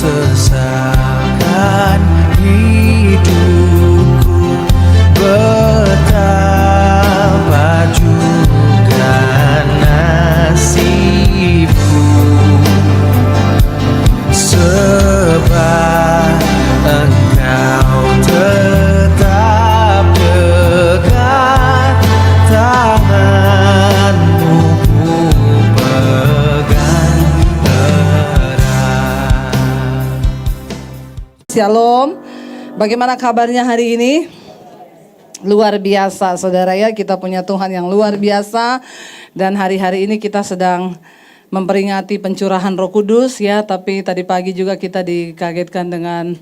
sesalkan hidupku, betapa juga nasibku, sebab Engkau tetap dekat, tanganmu ku pegang erat. Shalom, bagaimana kabarnya hari ini? Luar biasa saudara ya, kita punya Tuhan yang luar biasa. Dan hari-hari ini kita sedang memperingati pencurahan Roh Kudus ya. Tapi tadi pagi juga kita dikagetkan dengan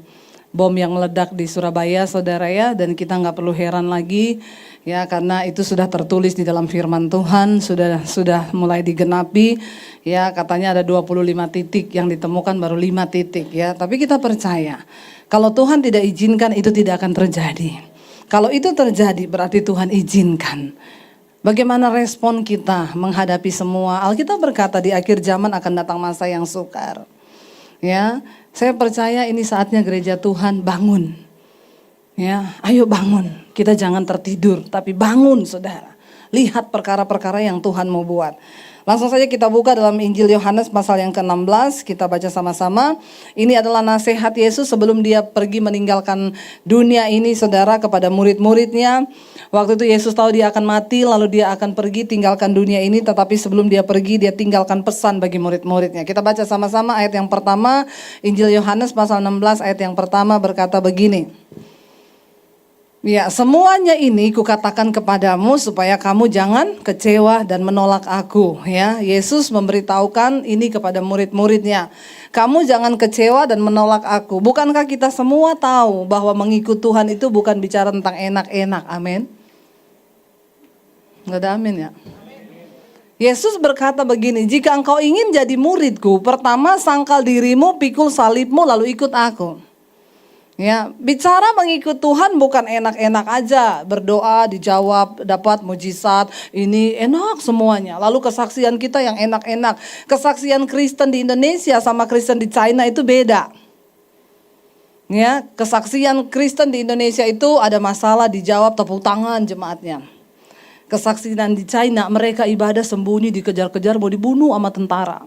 bom yang meledak di Surabaya saudara ya. Dan kita gak perlu heran lagi ya, karena itu sudah tertulis di dalam firman Tuhan, sudah mulai digenapi ya. Katanya ada 25 titik, yang ditemukan baru 5 titik ya. Tapi kita percaya kalau Tuhan tidak izinkan itu tidak akan terjadi. Kalau itu terjadi berarti Tuhan izinkan. Bagaimana respon kita menghadapi semua? Alkitab berkata di akhir zaman akan datang masa yang sukar. Ya, saya percaya ini saatnya gereja Tuhan bangun. Ya, ayo bangun. Kita jangan tertidur, tapi bangun saudara. Lihat perkara-perkara yang Tuhan mau buat. Langsung saja kita buka dalam Injil Yohanes pasal yang ke-16, kita baca sama-sama. Ini adalah nasihat Yesus sebelum dia pergi meninggalkan dunia ini saudara kepada murid-muridnya. Waktu itu Yesus tahu dia akan mati, lalu dia akan pergi tinggalkan dunia ini. Tetapi sebelum dia pergi, dia tinggalkan pesan bagi murid-muridnya. Kita baca sama-sama ayat yang pertama, Injil Yohanes pasal 16 ayat yang pertama berkata begini. Ya, semuanya ini kukatakan kepadamu supaya kamu jangan kecewa dan menolak aku. Ya, Yesus memberitahukan ini kepada murid-muridnya. Kamu jangan kecewa dan menolak aku. Bukankah kita semua tahu bahwa mengikut Tuhan itu bukan bicara tentang enak-enak. Amin. Gak ada amin ya. Yesus berkata begini, jika engkau ingin jadi muridku, pertama sangkal dirimu, pikul salibmu, lalu ikut aku. Ya, bicara mengikut Tuhan bukan enak-enak aja, berdoa dijawab, dapat mujizat, ini enak semuanya. Lalu kesaksian kita yang enak-enak. Kesaksian Kristen di Indonesia sama Kristen di China itu beda. Ya, kesaksian Kristen di Indonesia itu ada masalah dijawab tepuk tangan jemaatnya. Kesaksian di China mereka ibadah sembunyi, dikejar-kejar, mau dibunuh sama tentara.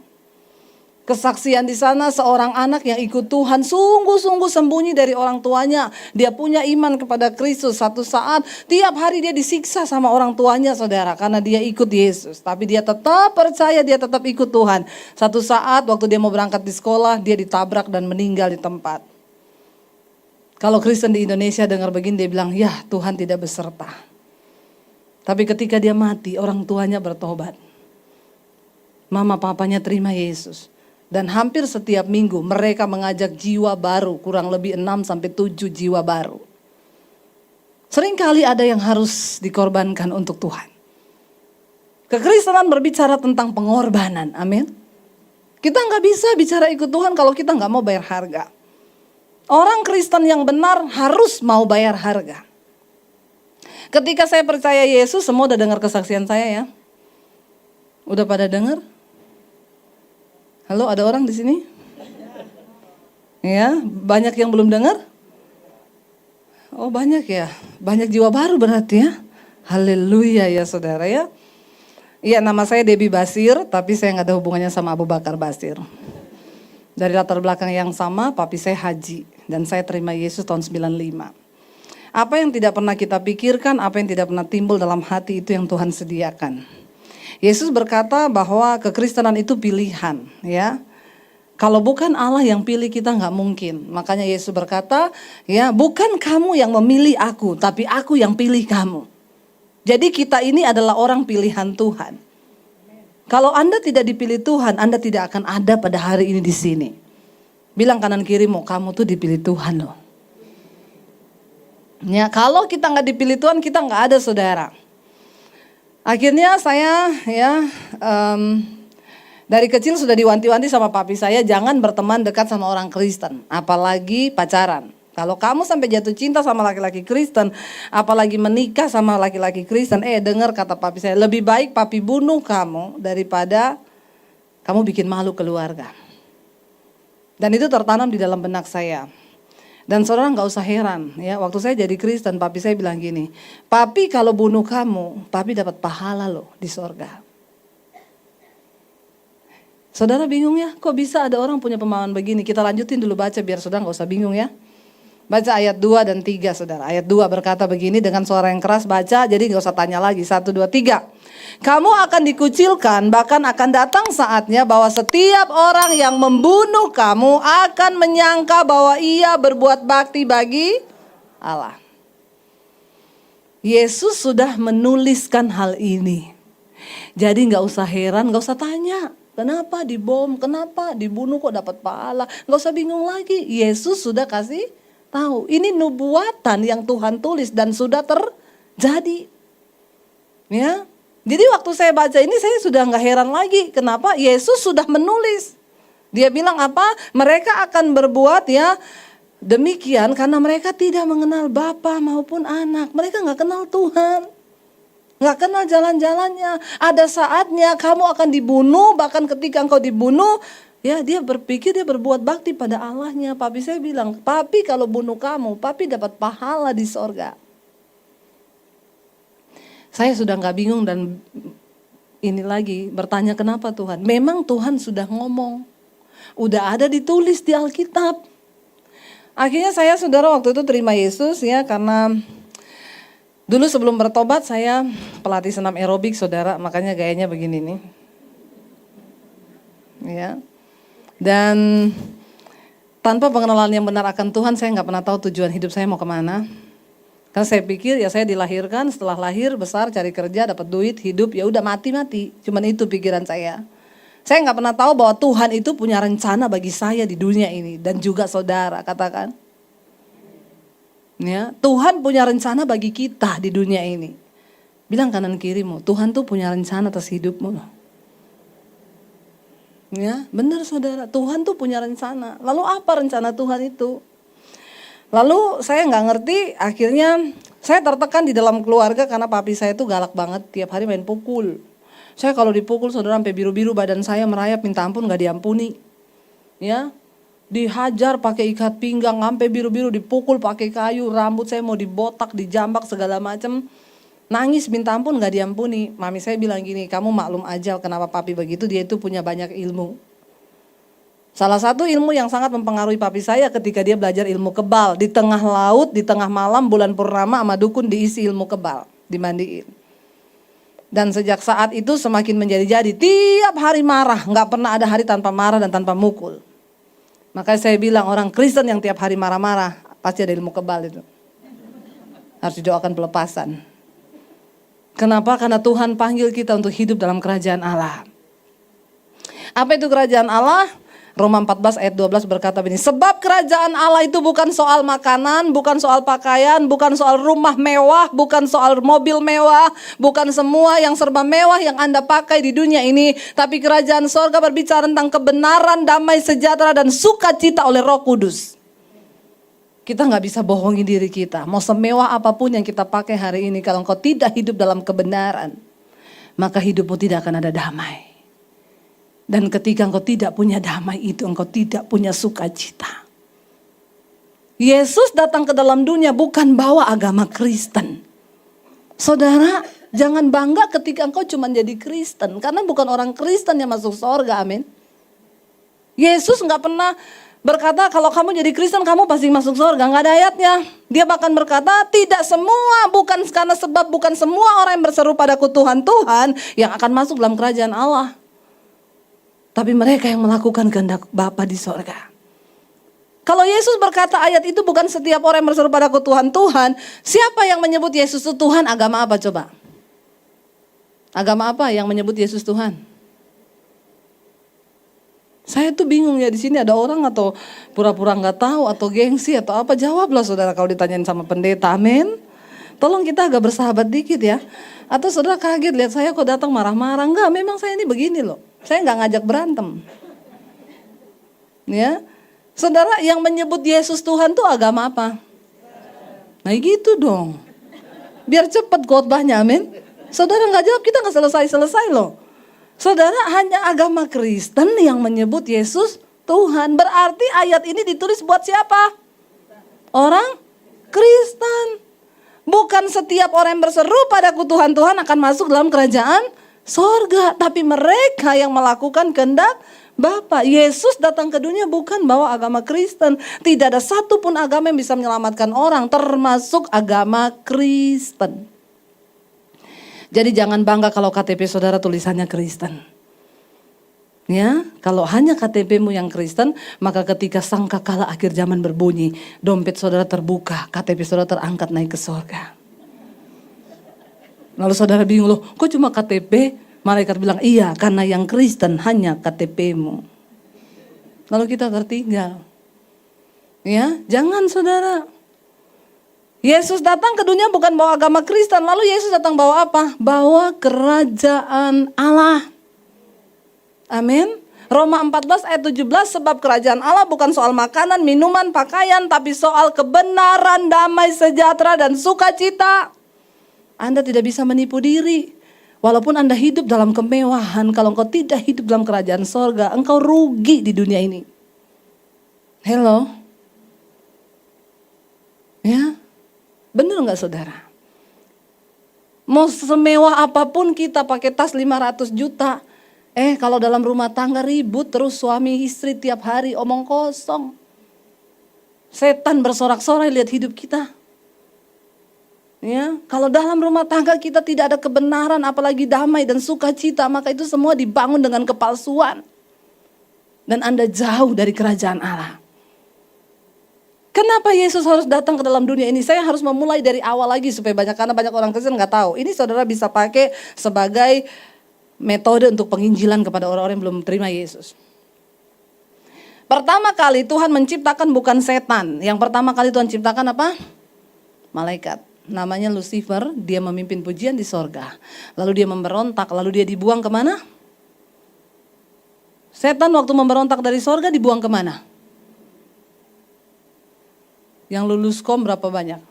Kesaksian di sana seorang anak yang ikut Tuhan sungguh-sungguh sembunyi dari orang tuanya. Dia punya iman kepada Kristus. Satu saat tiap hari dia disiksa sama orang tuanya saudara, karena dia ikut Yesus. Tapi dia tetap percaya, dia tetap ikut Tuhan. Satu saat waktu dia mau berangkat di sekolah, dia ditabrak dan meninggal di tempat. Kalau Kristen di Indonesia dengar begini dia bilang, ya Tuhan tidak beserta. Tapi ketika dia mati orang tuanya bertobat. Mama papanya terima Yesus. Dan hampir setiap minggu mereka mengajak jiwa baru, kurang lebih 6-7 jiwa baru. Seringkali ada yang harus dikorbankan untuk Tuhan. Kekristenan berbicara tentang pengorbanan, amin. Kita gak bisa bicara ikut Tuhan kalau kita gak mau bayar harga. Orang Kristen yang benar harus mau bayar harga. Ketika saya percaya Yesus, semua udah dengar kesaksian saya ya. Udah pada dengar? Halo, ada orang di sini? Ya, banyak yang belum dengar? Oh, banyak ya. Banyak jiwa baru berarti ya. Haleluya ya saudara ya. Iya, nama saya Debbie Basir, tapi saya nggak ada hubungannya sama Abu Bakar Basir. Dari latar belakang yang sama, papi saya haji dan saya terima Yesus tahun 95. Apa yang tidak pernah kita pikirkan, apa yang tidak pernah timbul dalam hati itu yang Tuhan sediakan. Yesus berkata bahwa kekristenan itu pilihan ya. Kalau bukan Allah yang pilih kita nggak mungkin. Makanya Yesus berkata ya, bukan kamu yang memilih aku, tapi aku yang pilih kamu. Jadi kita ini adalah orang pilihan Tuhan. Kalau Anda tidak dipilih Tuhan, Anda tidak akan ada pada hari ini di sini. Bilang kanan kirimu, kamu tuh dipilih Tuhan loh. Ya, kalau kita nggak dipilih Tuhan, kita nggak ada saudara. Akhirnya saya ya dari kecil sudah diwanti-wanti sama papi saya jangan berteman dekat sama orang Kristen, apalagi pacaran. Kalau kamu sampai jatuh cinta sama laki-laki Kristen, apalagi menikah sama laki-laki Kristen, dengar kata papi saya, lebih baik papi bunuh kamu daripada kamu bikin malu keluarga. Dan itu tertanam di dalam benak saya. Dan saudara nggak usah heran ya, waktu saya jadi Kristen, papi saya bilang gini, papi kalau bunuh kamu, papi dapat pahala loh di sorga. Saudara bingung ya, kok bisa ada orang punya pemahaman begini? Kita lanjutin dulu baca biar saudara nggak usah bingung ya. Baca ayat 2 dan 3 saudara. Ayat 2 berkata begini dengan suara yang keras, baca jadi nggak usah tanya lagi. 1, 2, 3. Kamu akan dikucilkan, bahkan akan datang saatnya bahwa setiap orang yang membunuh kamu akan menyangka bahwa ia berbuat bakti bagi Allah. Yesus sudah menuliskan hal ini. Jadi nggak usah heran, nggak usah tanya. Kenapa dibom, kenapa dibunuh kok dapat pahala. Nggak usah bingung lagi, Yesus sudah kasih tahu. Ini nubuatan yang Tuhan tulis dan sudah terjadi. Ya. Jadi waktu saya baca ini saya sudah nggak heran lagi. Kenapa? Yesus sudah menulis. Dia bilang apa? Mereka akan berbuat ya demikian karena mereka tidak mengenal Bapa maupun anak. Mereka nggak kenal Tuhan. Nggak kenal jalan-jalannya. Ada saatnya kamu akan dibunuh. Bahkan ketika engkau dibunuh, ya dia berpikir dia berbuat bakti pada Allahnya. Papi saya bilang, papi kalau bunuh kamu, papi dapat pahala di sorga. Saya sudah nggak bingung dan ini lagi bertanya kenapa Tuhan. Memang Tuhan sudah ngomong. Udah ada ditulis di Alkitab. Akhirnya saya saudara waktu itu terima Yesus ya karena dulu sebelum bertobat saya pelatih senam aerobik saudara. Makanya gayanya begini nih. Ya. Dan tanpa pengenalan yang benar akan Tuhan saya nggak pernah tahu tujuan hidup saya mau kemana. Karena saya pikir ya saya dilahirkan, setelah lahir besar cari kerja dapat duit hidup ya udah mati. Cuman itu pikiran saya. Saya nggak pernah tahu bahwa Tuhan itu punya rencana bagi saya di dunia ini dan juga saudara katakan. Ya, Tuhan punya rencana bagi kita di dunia ini. Bilang kanan kirimu, Tuhan tuh punya rencana atas hidupmu. Ya, benar saudara, Tuhan tuh punya rencana. Lalu apa rencana Tuhan itu? Lalu saya nggak ngerti, akhirnya saya tertekan di dalam keluarga karena papi saya tuh galak banget, tiap hari main pukul. Saya kalau dipukul saudara sampai biru-biru badan saya merayap minta ampun nggak diampuni. Ya, dihajar pakai ikat pinggang sampai biru-biru, dipukul pakai kayu, rambut saya mau dibotak, dijambak segala macam. Nangis minta ampun nggak diampuni. Mami saya bilang gini, kamu maklum aja kenapa papi begitu, dia itu punya banyak ilmu. Salah satu ilmu yang sangat mempengaruhi papi saya ketika dia belajar ilmu kebal. Di tengah laut, di tengah malam, bulan purnama sama dukun diisi ilmu kebal, dimandiin. Dan sejak saat itu semakin menjadi-jadi, tiap hari marah, gak pernah ada hari tanpa marah dan tanpa mukul. Makanya saya bilang orang Kristen yang tiap hari marah-marah, pasti ada ilmu kebal itu. Harus didoakan pelepasan. Kenapa? Karena Tuhan panggil kita untuk hidup dalam kerajaan Allah. Apa itu kerajaan Allah? Roma 14 ayat 12 berkata begini, sebab kerajaan Allah itu bukan soal makanan, bukan soal pakaian, bukan soal rumah mewah, bukan soal mobil mewah, bukan semua yang serba mewah yang Anda pakai di dunia ini, tapi kerajaan sorga berbicara tentang kebenaran, damai sejahtera dan sukacita oleh Roh Kudus. Kita nggak bisa bohongi diri kita, mau semewah apapun yang kita pakai hari ini, kalau engkau tidak hidup dalam kebenaran, maka hidupmu tidak akan ada damai. Dan ketika engkau tidak punya damai itu, engkau tidak punya sukacita. Yesus datang ke dalam dunia bukan bawa agama Kristen. Saudara, jangan bangga ketika engkau cuma jadi Kristen. Karena bukan orang Kristen yang masuk surga, amin. Yesus gak pernah berkata kalau kamu jadi Kristen kamu pasti masuk surga. Gak ada ayatnya. Dia bahkan berkata tidak semua, bukan karena sebab bukan semua orang yang berseru padaku Tuhan, Tuhan yang akan masuk dalam kerajaan Allah. Tapi mereka yang melakukan kehendak Bapa di sorga. Kalau Yesus berkata ayat itu bukan setiap orang yang berseru padaku Tuhan, Tuhan. Siapa yang menyebut Yesus itu Tuhan? Agama apa coba? Agama apa yang menyebut Yesus Tuhan? Saya tuh bingung ya, di sini ada orang atau pura-pura nggak tahu atau gengsi atau apa? Jawablah saudara kalau ditanyain sama pendeta, amin. Tolong kita agak bersahabat dikit ya. Atau saudara kaget lihat saya kok datang marah-marah. Enggak, memang saya ini begini loh. Saya nggak ngajak berantem. Ya, saudara yang menyebut Yesus Tuhan tuh agama apa? Nah gitu dong. Biar cepat khotbahnya, amin. Saudara nggak jawab kita nggak selesai loh. Saudara hanya agama Kristen yang menyebut Yesus Tuhan. Berarti ayat ini ditulis buat siapa? Orang Kristen. Bukan setiap orang yang berseru padaku Tuhan, Tuhan akan masuk dalam kerajaan sorga. Tapi mereka yang melakukan kehendak Bapa. Yesus datang ke dunia bukan bawa agama Kristen. Tidak ada satupun agama yang bisa menyelamatkan orang, termasuk agama Kristen. Jadi jangan bangga kalau KTP saudara tulisannya Kristen. Ya, kalau hanya KTP-mu yang Kristen, maka ketika sangkakala akhir zaman berbunyi, dompet saudara terbuka, KTP saudara terangkat naik ke surga. Lalu saudara bingung, loh kok cuma KTP? Malaikat bilang, iya karena yang Kristen hanya KTP-mu. Lalu kita tertinggal. Ya, jangan saudara. Yesus datang ke dunia bukan bawa agama Kristen, lalu Yesus datang bawa apa? Bawa kerajaan Allah. Amin. Roma 14 ayat 17, sebab kerajaan Allah bukan soal makanan, minuman, pakaian, tapi soal kebenaran, damai, sejahtera, dan sukacita. Anda tidak bisa menipu diri. Walaupun Anda hidup dalam kemewahan, kalau engkau tidak hidup dalam kerajaan sorga, engkau rugi di dunia ini. Hello? Ya? Benar nggak saudara? Mau semewah apapun kita pakai tas 500 juta. Kalau dalam rumah tangga ribut terus suami istri tiap hari omong kosong. Setan bersorak-sorai lihat hidup kita. Ya, kalau dalam rumah tangga kita tidak ada kebenaran apalagi damai dan sukacita, maka itu semua dibangun dengan kepalsuan. Dan Anda jauh dari kerajaan Allah. Kenapa Yesus harus datang ke dalam dunia ini? Saya harus memulai dari awal lagi karena banyak orang Kristen nggak tahu. Ini saudara bisa pakai sebagai metode untuk penginjilan kepada orang-orang yang belum terima Yesus. Pertama kali Tuhan menciptakan bukan setan. Yang pertama kali Tuhan ciptakan apa? Malaikat. Namanya Lucifer. Dia memimpin pujian di sorga. Lalu dia memberontak. Lalu dia dibuang kemana? Setan waktu memberontak dari sorga dibuang kemana? Yang lulus kom berapa banyak?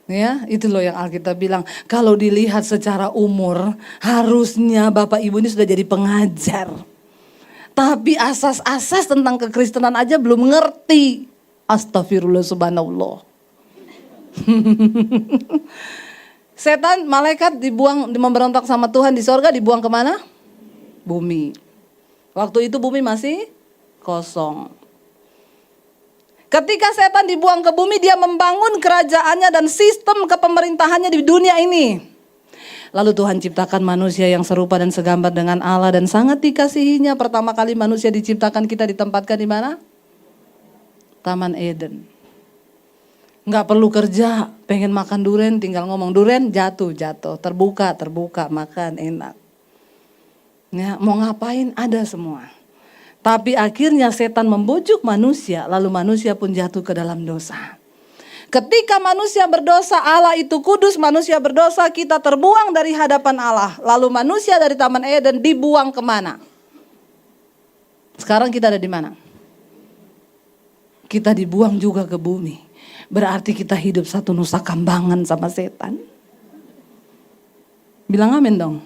Ya, itu loh yang Alkitab bilang, kalau dilihat secara umur, harusnya Bapak Ibu ini sudah jadi pengajar. Tapi asas-asas tentang kekristenan aja belum ngerti. Astagfirullah subhanallah. Setan, malaikat dibuang, memberontak sama Tuhan di sorga, dibuang kemana? Bumi. Waktu itu bumi masih kosong. Ketika setan dibuang ke bumi, dia membangun kerajaannya dan sistem kepemerintahannya di dunia ini. Lalu Tuhan ciptakan manusia yang serupa dan segambar dengan Allah dan sangat dikasihinya. Pertama kali manusia diciptakan, kita ditempatkan di mana? Taman Eden. Nggak perlu kerja, pengen makan durian, tinggal ngomong durian, jatuh, terbuka, makan enak. Ya, mau ngapain ada semua. Tapi akhirnya setan membujuk manusia, lalu manusia pun jatuh ke dalam dosa. Ketika manusia berdosa, Allah itu kudus, manusia berdosa, kita terbuang dari hadapan Allah. Lalu manusia dari Taman Eden dibuang kemana? Sekarang kita ada di mana? Kita dibuang juga ke bumi. Berarti kita hidup satu nusa kambangan sama setan. Bilang amin dong.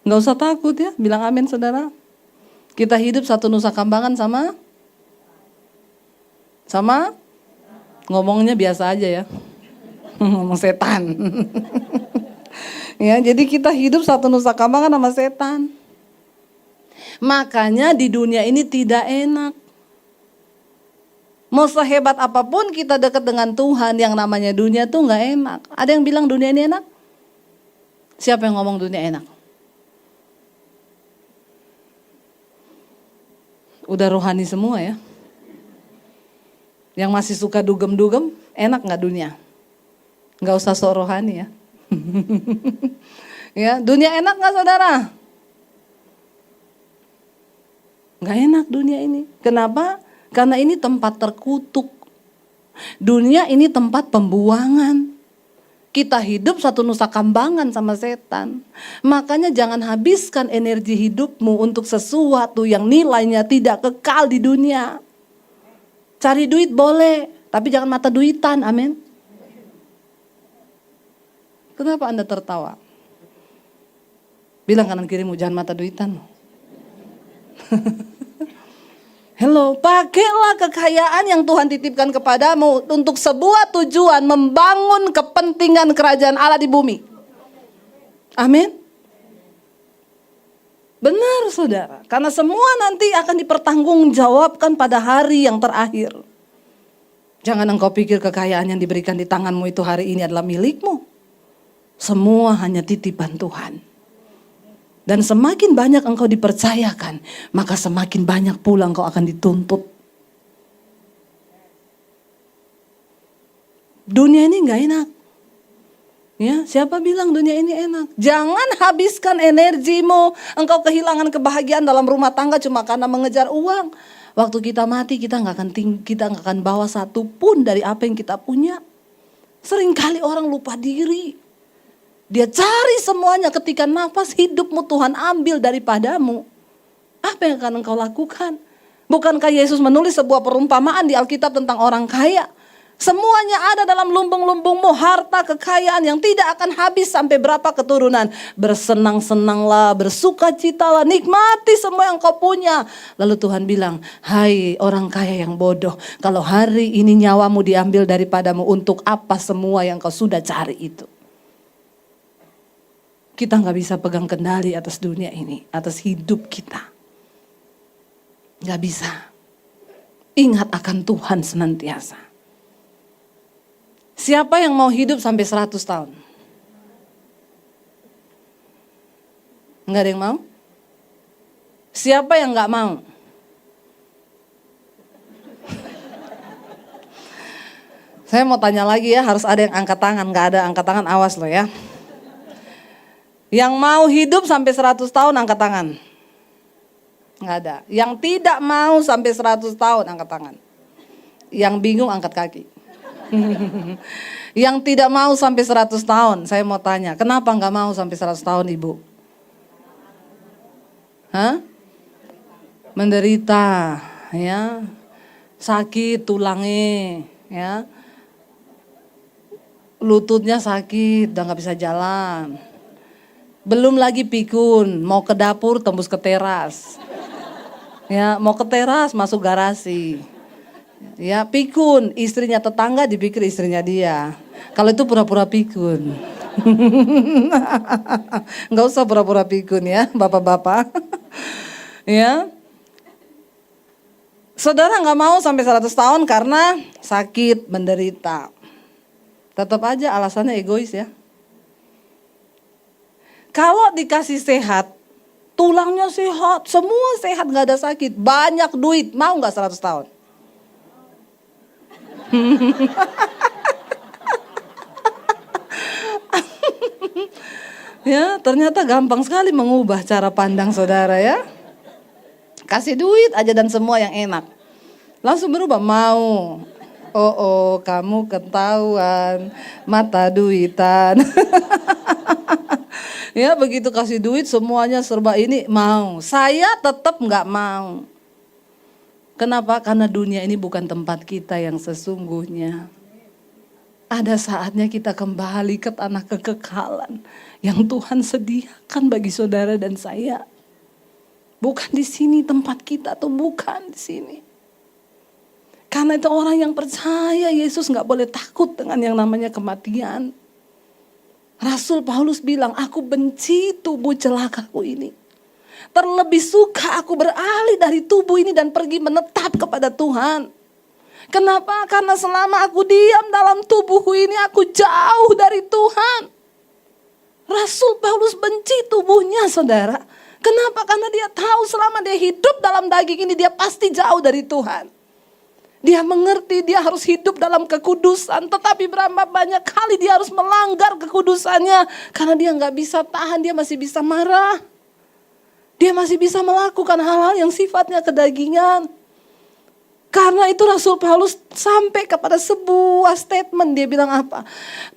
Nggak usah takut ya, bilang amin saudara. Kita hidup satu nusa kambangan sama ngomongnya biasa aja ya. Ngomong setan. Ya, jadi kita hidup satu nusa kambangan sama setan. Makanya di dunia ini tidak enak. Mau sehebat apapun kita dekat dengan Tuhan, yang namanya dunia tuh nggak enak. Ada yang bilang dunia ini enak? Siapa yang ngomong dunia enak? Udah rohani semua ya. Yang masih suka dugem-dugem, enak gak dunia? Gak usah sok rohani ya. Ya, dunia enak gak saudara? Gak enak dunia ini. Kenapa? Karena ini tempat terkutuk. Dunia ini tempat pembuangan. Kita hidup satu nusa kambangan sama setan. Makanya jangan habiskan energi hidupmu untuk sesuatu yang nilainya tidak kekal di dunia. Cari duit boleh, tapi jangan mata duitan, amin. Kenapa Anda tertawa? Bilang kanan kirimu, jangan mata duitan. Hello, pakailah kekayaan yang Tuhan titipkan kepadamu untuk sebuah tujuan membangun kepentingan kerajaan Allah di bumi. Amin. Benar saudara, karena semua nanti akan dipertanggungjawabkan pada hari yang terakhir. Jangan engkau pikir kekayaan yang diberikan di tanganmu itu hari ini adalah milikmu. Semua hanya titipan Tuhan. Dan semakin banyak engkau dipercayakan, maka semakin banyak pula engkau akan dituntut. Dunia ini gak enak. Ya, siapa bilang dunia ini enak? Jangan habiskan energimu, engkau kehilangan kebahagiaan dalam rumah tangga cuma karena mengejar uang. Waktu kita mati kita nggak akan bawa satu pun dari apa yang kita punya. Seringkali orang lupa diri. Dia cari semuanya, ketika nafas hidupmu Tuhan ambil daripadamu. Apa yang akan engkau lakukan? Bukankah Yesus menulis sebuah perumpamaan di Alkitab tentang orang kaya? Semuanya ada dalam lumbung-lumbungmu, harta kekayaan yang tidak akan habis sampai berapa keturunan. Bersenang-senanglah, bersukacitalah, nikmati semua yang kau punya. Lalu Tuhan bilang, hai orang kaya yang bodoh, kalau hari ini nyawamu diambil daripadamu, untuk apa semua yang kau sudah cari itu? Kita gak bisa pegang kendali atas dunia ini, atas hidup kita. Gak bisa. Ingat akan Tuhan senantiasa. Siapa yang mau hidup sampai 100 tahun? Gak ada yang mau? Siapa yang gak mau? Saya mau tanya lagi ya, harus ada yang angkat tangan. Gak ada angkat tangan, awas loh ya. Yang mau hidup sampai 100 tahun angkat tangan. Nggak ada. Yang tidak mau sampai 100 tahun angkat tangan. Yang bingung angkat kaki. Yang tidak mau sampai 100 tahun, saya mau tanya, kenapa nggak mau sampai 100 tahun Ibu? Hah? Menderita, ya, sakit tulangnya, ya, lututnya sakit, udah nggak bisa jalan. Belum lagi pikun, mau ke dapur tembus ke teras. Ya, mau ke teras masuk garasi. Ya, pikun, istrinya tetangga dipikir istrinya dia. Kalau itu pura-pura pikun. Enggak usah pura-pura pikun ya, bapak-bapak. Ya. Saudara nggak mau sampai 100 tahun karena sakit, menderita. Tetap aja alasannya egois ya. Kalau dikasih sehat, tulangnya sehat, semua sehat, gak ada sakit, banyak duit, mau gak 100 tahun? Ya, ternyata gampang sekali mengubah cara pandang saudara ya. Kasih duit aja dan semua yang enak. Langsung berubah, mau. Oh, kamu ketahuan, mata duitan. Ya, begitu kasih duit semuanya serba ini mau. Saya tetap nggak mau. Kenapa? Karena dunia ini bukan tempat kita yang sesungguhnya. Ada saatnya kita kembali ke tanah kekekalan yang Tuhan sediakan bagi saudara dan saya. Bukan di sini tempat kita, tuh bukan di sini. Karena itu orang yang percaya Yesus nggak boleh takut dengan yang namanya kematian. Rasul Paulus bilang, aku benci tubuh celakaku ini. Terlebih suka aku beralih dari tubuh ini dan pergi menetap kepada Tuhan. Kenapa? Karena selama aku diam dalam tubuhku ini, aku jauh dari Tuhan. Rasul Paulus benci tubuhnya saudara. Kenapa? Karena dia tahu selama dia hidup dalam daging ini, dia pasti jauh dari Tuhan. Dia mengerti dia harus hidup dalam kekudusan. Tetapi berapa banyak kali dia harus melanggar kekudusannya. Karena dia gak bisa tahan, dia masih bisa marah. Dia masih bisa melakukan hal-hal yang sifatnya kedagingan. Karena itu Rasul Paulus sampai kepada sebuah statement. Dia bilang apa?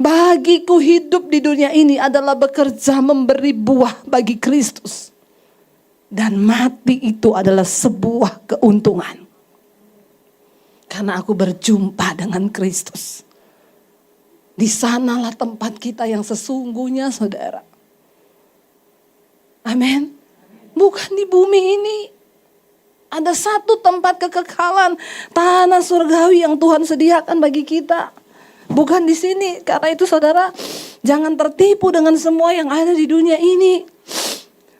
Bagiku hidup di dunia ini adalah bekerja memberi buah bagi Kristus. Dan mati itu adalah sebuah keuntungan. Karena aku berjumpa dengan Kristus. Di sanalah tempat kita yang sesungguhnya saudara. Amin. Bukan di bumi ini. Ada satu tempat kekekalan, tanah surgawi yang Tuhan sediakan bagi kita. Bukan di sini. Karena itu saudara, jangan tertipu dengan semua yang ada di dunia ini.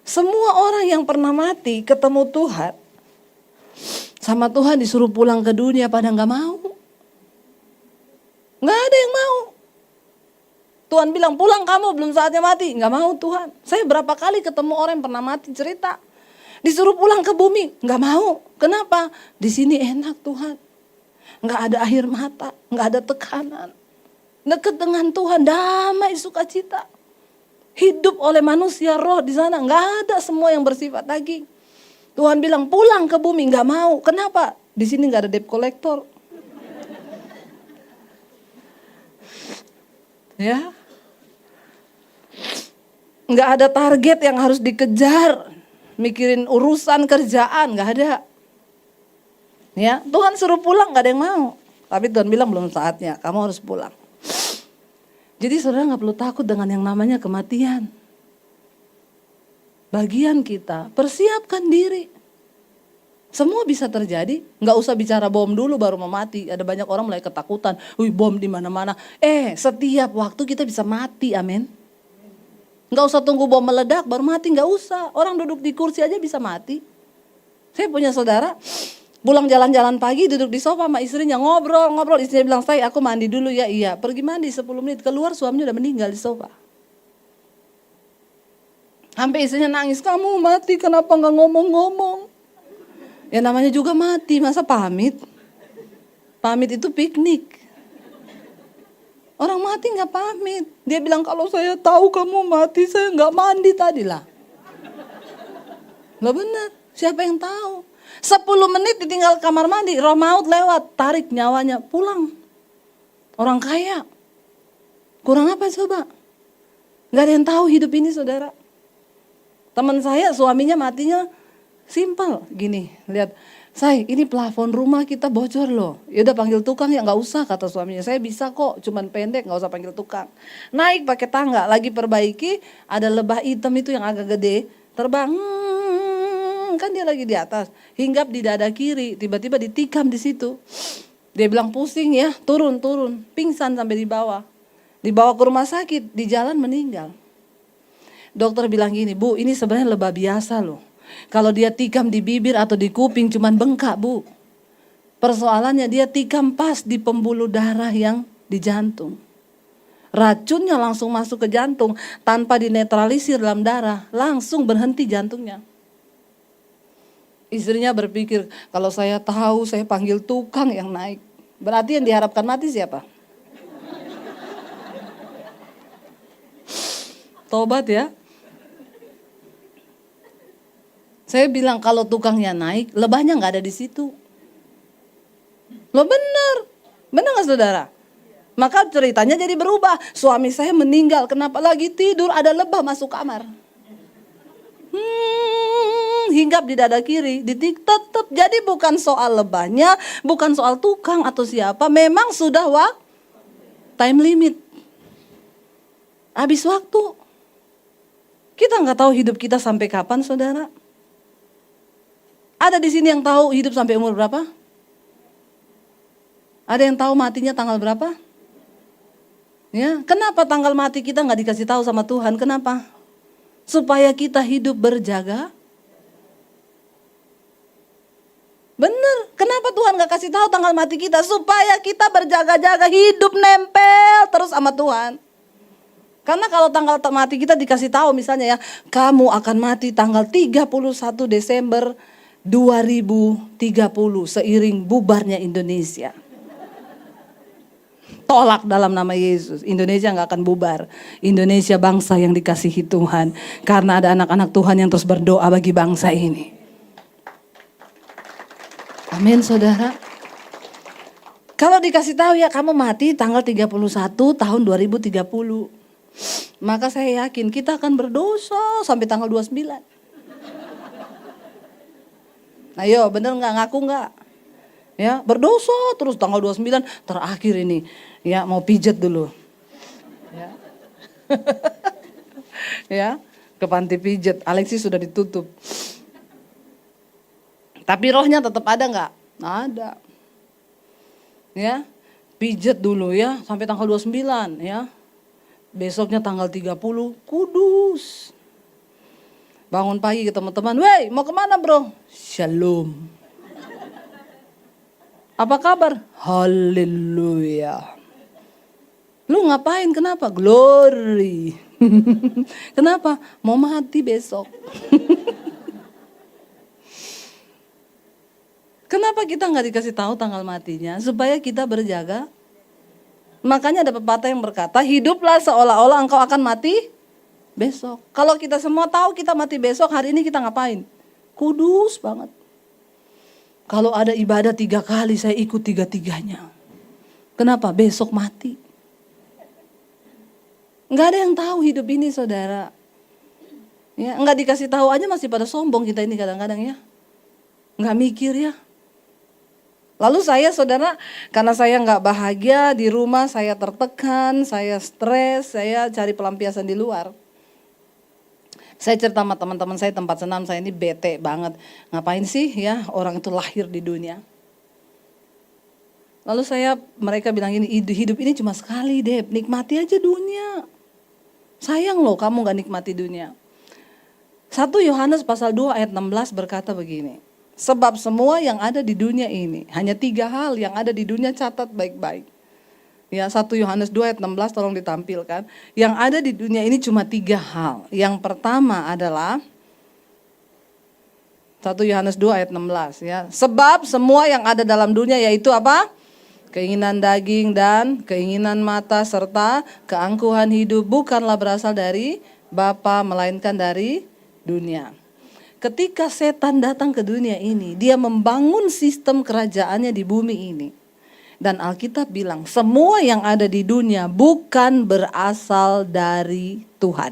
Semua orang yang pernah mati ketemu Tuhan, sama Tuhan disuruh pulang ke dunia pada gak mau. Gak ada yang mau. Tuhan bilang pulang kamu, belum saatnya mati. Gak mau Tuhan. Saya berapa kali ketemu orang yang pernah mati cerita, disuruh pulang ke bumi, gak mau. Kenapa? Di sini enak Tuhan. Gak ada air mata, gak ada tekanan. Dekat dengan Tuhan, damai, sukacita. Hidup oleh manusia roh di sana, gak ada semua yang bersifat daging. Tuhan bilang pulang ke bumi, gak mau. Kenapa? Di sini gak ada debt collector. Ya, nggak ada target yang harus dikejar, mikirin urusan kerjaan, nggak ada. Ya, Tuhan suruh pulang nggak ada yang mau, tapi Tuhan bilang belum saatnya, kamu harus pulang. Jadi saudara nggak perlu takut dengan yang namanya kematian. Bagian kita persiapkan diri. Semua bisa terjadi, nggak usah bicara bom dulu baru mau mati. Ada banyak orang mulai ketakutan, wih bom di mana-mana. Setiap waktu kita bisa mati, amin. Nggak usah tunggu bom meledak baru mati, nggak usah. Orang duduk di kursi aja bisa mati. Saya punya saudara, pulang jalan-jalan pagi duduk di sofa sama istrinya ngobrol. Istrinya bilang, "Say, aku mandi dulu ya." Iya, pergi mandi 10 menit, keluar suaminya udah meninggal di sofa. Sampai istrinya nangis, "Kamu mati kenapa nggak ngomong-ngomong?" Ya namanya juga mati, masa pamit? Pamit itu piknik. Orang mati nggak pamit. Dia bilang, "Kalau saya tahu kamu mati, saya nggak mandi tadi lah." Nggak benar, siapa yang tahu? 10 menit ditinggal kamar mandi, roh maut lewat, tarik nyawanya, pulang. Orang kaya. Kurang apa coba? Nggak ada yang tahu hidup ini saudara. Teman saya suaminya matinya simpel gini, lihat, "Say, ini plafon rumah kita bocor loh." Ya udah panggil tukang ya, nggak usah kata suaminya. "Saya bisa kok, cuman pendek, nggak usah panggil tukang." Naik pakai tangga, lagi perbaiki, ada lebah hitam itu yang agak gede, terbang, kan dia lagi di atas, hinggap di dada kiri, tiba-tiba ditikam di situ. Dia bilang pusing ya, turun, pingsan sampai di bawah. Dibawa ke rumah sakit, di jalan meninggal. Dokter bilang gini, "Bu, ini sebenarnya lebah biasa loh. Kalau dia tikam di bibir atau di kuping cuman bengkak, Bu. Persoalannya dia tikam pas di pembuluh darah yang di jantung. Racunnya langsung masuk ke jantung tanpa dinetralisir dalam darah, langsung berhenti jantungnya." Istrinya berpikir, kalau saya tahu saya panggil tukang yang naik. Berarti yang diharapkan mati siapa? Tobat ya. Saya bilang kalau tukangnya naik, lebahnya nggak ada di situ. Loh benar nggak saudara? Maka ceritanya jadi berubah. Suami saya meninggal, kenapa lagi tidur ada lebah masuk kamar. Hinggap di dada kiri, tetap. Jadi bukan soal lebahnya, bukan soal tukang atau siapa, memang sudah time limit. Habis waktu. Kita nggak tahu hidup kita sampai kapan saudara. Ada di sini yang tahu hidup sampai umur berapa? Ada yang tahu matinya tanggal berapa? Ya, kenapa tanggal mati kita nggak dikasih tahu sama Tuhan? Kenapa? Supaya kita hidup berjaga. Bener, kenapa Tuhan nggak kasih tahu tanggal mati kita? Supaya kita berjaga-jaga, hidup nempel terus sama Tuhan. Karena kalau tanggal mati kita dikasih tahu misalnya ya, kamu akan mati tanggal 31 Desember 2030 seiring bubarnya Indonesia. Tolak dalam nama Yesus. Indonesia gak akan bubar. Indonesia bangsa yang dikasihi Tuhan. Karena ada anak-anak Tuhan yang terus berdoa bagi bangsa ini. Amin saudara. Kalau dikasih tahu ya kamu mati tanggal 31 tahun 2030. Maka saya yakin kita akan berdosa sampai tanggal 29. Ayo bener gak, ngaku gak? Ya berdosa terus tanggal 29 terakhir ini. Ya mau pijet dulu. Ya. Ya ke panti pijet, Alexis sudah ditutup. Tapi rohnya tetap ada nggak? Ada. Ya, pijet dulu ya sampai tanggal 29 ya. Besoknya tanggal 30 kudus. Bangun pagi ketemu teman, "Wey, mau kemana bro?" "Shalom." "Apa kabar?" "Haleluya." "Lu ngapain? Kenapa?" "Glory." "Kenapa?" "Mau mati besok." Kenapa kita nggak dikasih tahu tanggal matinya? Supaya kita berjaga. Makanya ada pepatah yang berkata, hiduplah seolah-olah engkau akan mati besok. Kalau kita semua tahu kita mati besok, hari ini kita ngapain? Kudus banget. Kalau ada ibadah 3 kali, saya ikut 3-3-nya. Kenapa? Besok mati. Nggak ada yang tahu hidup ini, saudara. Ya, nggak dikasih tahu aja masih pada sombong kita ini kadang-kadang ya. Nggak mikir ya. Lalu saya, saudara, karena saya nggak bahagia di rumah, saya tertekan, saya stres, saya cari pelampiasan di luar. Saya cerita sama teman-teman saya tempat senam, saya ini bete banget. Ngapain sih ya orang itu lahir di dunia? Lalu mereka bilang gini, hidup ini cuma sekali deh, nikmati aja dunia. Sayang loh kamu gak nikmati dunia. 1 Yohanes pasal 2 ayat 16 berkata begini. Sebab semua yang ada di dunia ini, hanya 3 hal yang ada di dunia, catat baik-baik. Ya, 1 Yohanes 2 ayat 16 tolong ditampilkan. Yang ada di dunia ini cuma 3 hal. Yang pertama adalah 1 Yohanes 2 ayat 16 ya. Sebab semua yang ada dalam dunia yaitu apa? Keinginan daging dan keinginan mata serta keangkuhan hidup bukanlah berasal dari Bapa melainkan dari dunia. Ketika setan datang ke dunia ini, dia membangun sistem kerajaannya di bumi ini. Dan Alkitab bilang, semua yang ada di dunia bukan berasal dari Tuhan.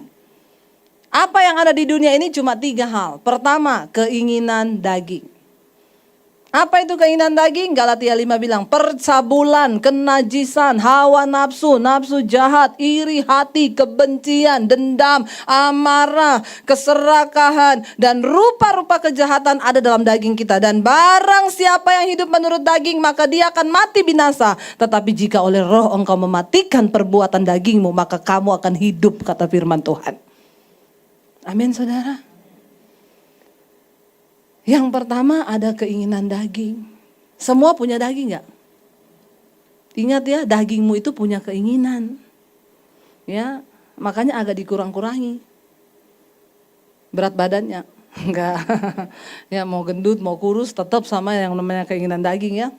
Apa yang ada di dunia ini cuma 3 hal. Pertama, keinginan daging. Apa itu keinginan daging? Galatia 5 bilang, percabulan, kenajisan, hawa nafsu, nafsu jahat, iri hati, kebencian, dendam, amarah, keserakahan, dan rupa-rupa kejahatan ada dalam daging kita. Dan barang siapa yang hidup menurut daging, maka dia akan mati binasa. Tetapi jika oleh roh engkau mematikan perbuatan dagingmu, maka kamu akan hidup, kata firman Tuhan. Amin, saudara. Yang pertama ada keinginan daging. Semua punya daging gak? Ingat ya, dagingmu itu punya keinginan. Ya, makanya agak dikurang-kurangi berat badannya. Enggak. Ya, mau gendut, mau kurus, tetap sama yang namanya keinginan daging ya.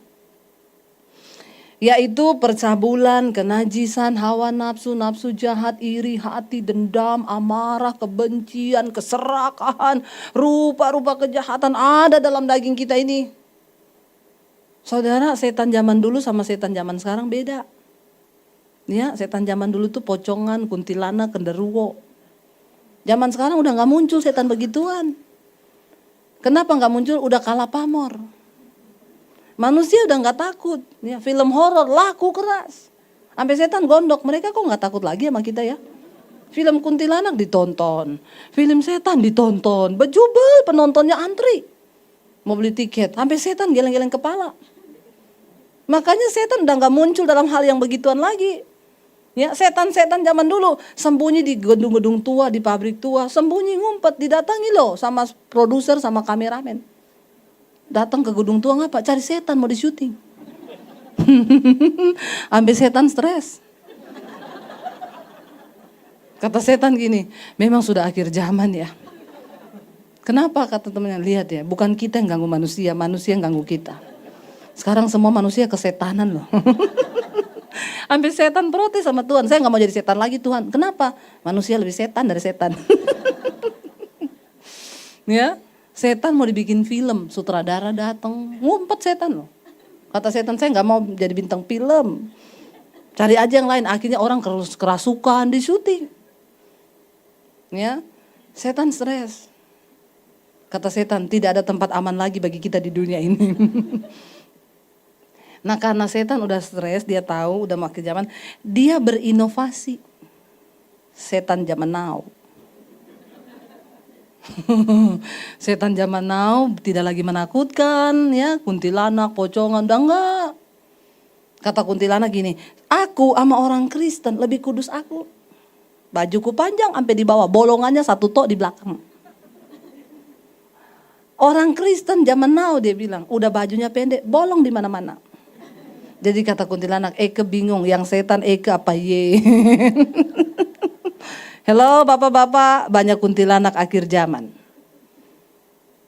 Yaitu percabulan, kenajisan, hawa nafsu, nafsu jahat, iri hati, dendam, amarah, kebencian, keserakahan, rupa-rupa kejahatan ada dalam daging kita ini. Saudara, setan zaman dulu sama setan zaman sekarang beda. Ya, setan zaman dulu tuh pocongan, kuntilanak, genderuwo. Zaman sekarang udah gak muncul setan begituan. Kenapa gak muncul? Udah kalah pamor. Manusia udah gak takut. Ya, film horor laku keras. Sampai setan gondok. Mereka kok gak takut lagi sama kita ya. Film kuntilanak ditonton. Film setan ditonton. Bejubel penontonnya antri. Mau beli tiket. Sampai setan geleng-geleng kepala. Makanya setan udah gak muncul dalam hal yang begituan lagi. Ya, setan-setan zaman dulu sembunyi di gedung-gedung tua, di pabrik tua. Sembunyi ngumpet. Didatangi loh sama produser sama kameramen. Datang ke gedung tua ngapa? Cari setan mau di syuting. Ambil setan stres. Kata setan gini, memang sudah akhir zaman ya. Kenapa kata temannya? Lihat ya, bukan kita yang ganggu manusia, manusia yang ganggu kita. Sekarang semua manusia kesetanan loh. Ambil setan protes sama Tuhan, saya gak mau jadi setan lagi Tuhan. Kenapa? Manusia lebih setan dari setan. Ya. Setan mau dibikin film, sutradara datang, ngumpet setan loh. Kata setan, saya nggak mau jadi bintang film. Cari aja yang lain. Akhirnya orang kerasukan di syuting. Ya, setan stres. Kata setan, tidak ada tempat aman lagi bagi kita di dunia ini. Nah, karena setan udah stres, dia tahu udah makin zaman, dia berinovasi. Setan zaman now. Setan zaman now tidak lagi menakutkan, ya, kuntilanak, pocongan, udah enggak. Kata kuntilanak gini, aku sama orang Kristen lebih kudus aku. Bajuku panjang sampai di bawah, bolongannya satu tok di belakang. Orang Kristen zaman now dia bilang, udah bajunya pendek, bolong di mana-mana. Jadi kata kuntilanak, Eke bingung, yang setan Eke apa ye? Halo bapak-bapak, banyak kuntilanak akhir zaman.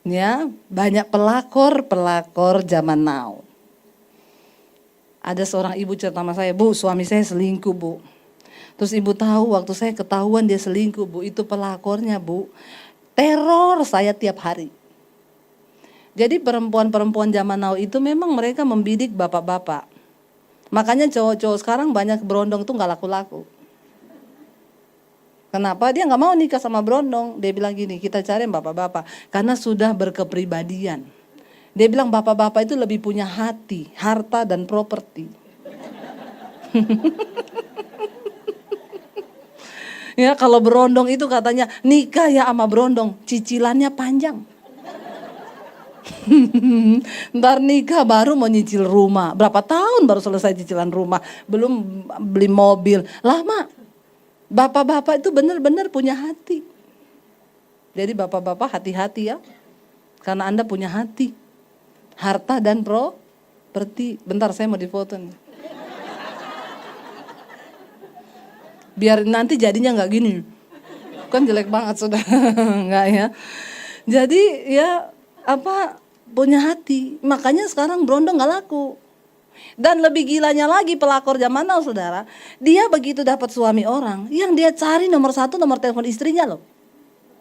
Ya, banyak pelakor zaman now. Ada seorang ibu cerita sama saya, Bu, suami saya selingkuh, Bu. Terus ibu tahu waktu saya ketahuan dia selingkuh, Bu, itu pelakornya, Bu. Teror saya tiap hari. Jadi perempuan-perempuan zaman now itu memang mereka membidik bapak-bapak. Makanya cowok-cowok sekarang banyak berondong tuh gak laku-laku. Kenapa? Dia gak mau nikah sama berondong. Dia bilang gini, kita cari bapak-bapak. Karena sudah berkepribadian. Dia bilang bapak-bapak itu lebih punya hati, harta dan properti. Ya, kalau berondong itu katanya nikah ya sama berondong, cicilannya panjang. Ntar nikah baru mau nyicil rumah. Berapa tahun baru selesai cicilan rumah, belum beli mobil. Lama. Bapak-bapak itu benar-benar punya hati. Jadi bapak-bapak hati-hati ya. Karena Anda punya hati. Harta dan properti. Bentar saya mau difoto nih. Biar nanti jadinya nggak gini. Kan jelek banget sudah. Enggak ya. Jadi ya punya hati. Makanya sekarang berondong nggak laku. Dan lebih gilanya lagi pelakor zaman now saudara. Dia begitu dapat suami orang, yang dia cari nomor satu nomor telepon istrinya loh.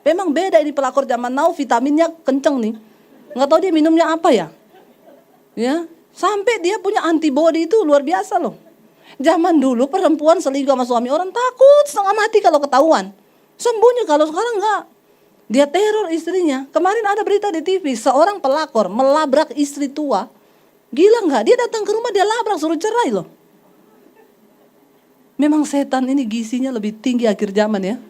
Memang beda ini pelakor zaman now, vitaminnya kenceng nih. Nggak tahu dia minumnya apa ya. Ya, sampai dia punya antibody itu luar biasa loh. Zaman dulu perempuan selingkuh sama suami orang takut setengah mati kalau ketahuan. Sembunyi, kalau sekarang enggak. Dia teror istrinya. Kemarin ada berita di TV, seorang pelakor melabrak istri tua. Gila enggak? Dia datang ke rumah, dia labrak, suruh cerai loh. Memang setan ini gisinya lebih tinggi akhir zaman ya.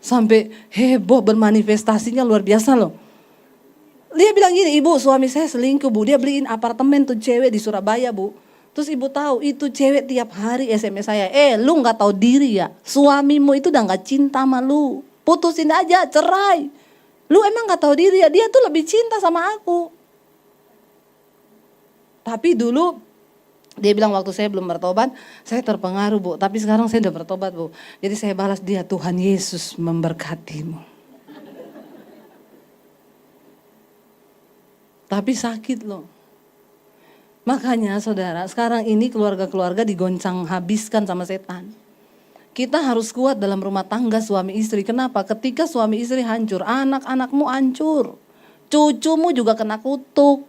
Sampai heboh bermanifestasinya luar biasa loh. Dia bilang gini, ibu suami saya selingkuh bu. Dia beliin apartemen tuh cewek di Surabaya bu. Terus ibu tahu itu cewek tiap hari SMS saya. Lu gak tahu diri ya. Suamimu itu udah gak cinta sama lu. Putusin aja, cerai. Lu emang gak tahu diri ya. Dia tuh lebih cinta sama aku. Tapi dulu dia bilang waktu saya belum bertobat, saya terpengaruh bu. Tapi sekarang saya udah bertobat bu. Jadi saya balas dia, Tuhan Yesus memberkatimu. Tapi sakit loh. Makanya saudara, sekarang ini keluarga-keluarga digoncang habiskan sama setan. Kita harus kuat dalam rumah tangga suami istri. Kenapa? Ketika suami istri hancur, anak-anakmu hancur. Cucumu juga kena kutuk.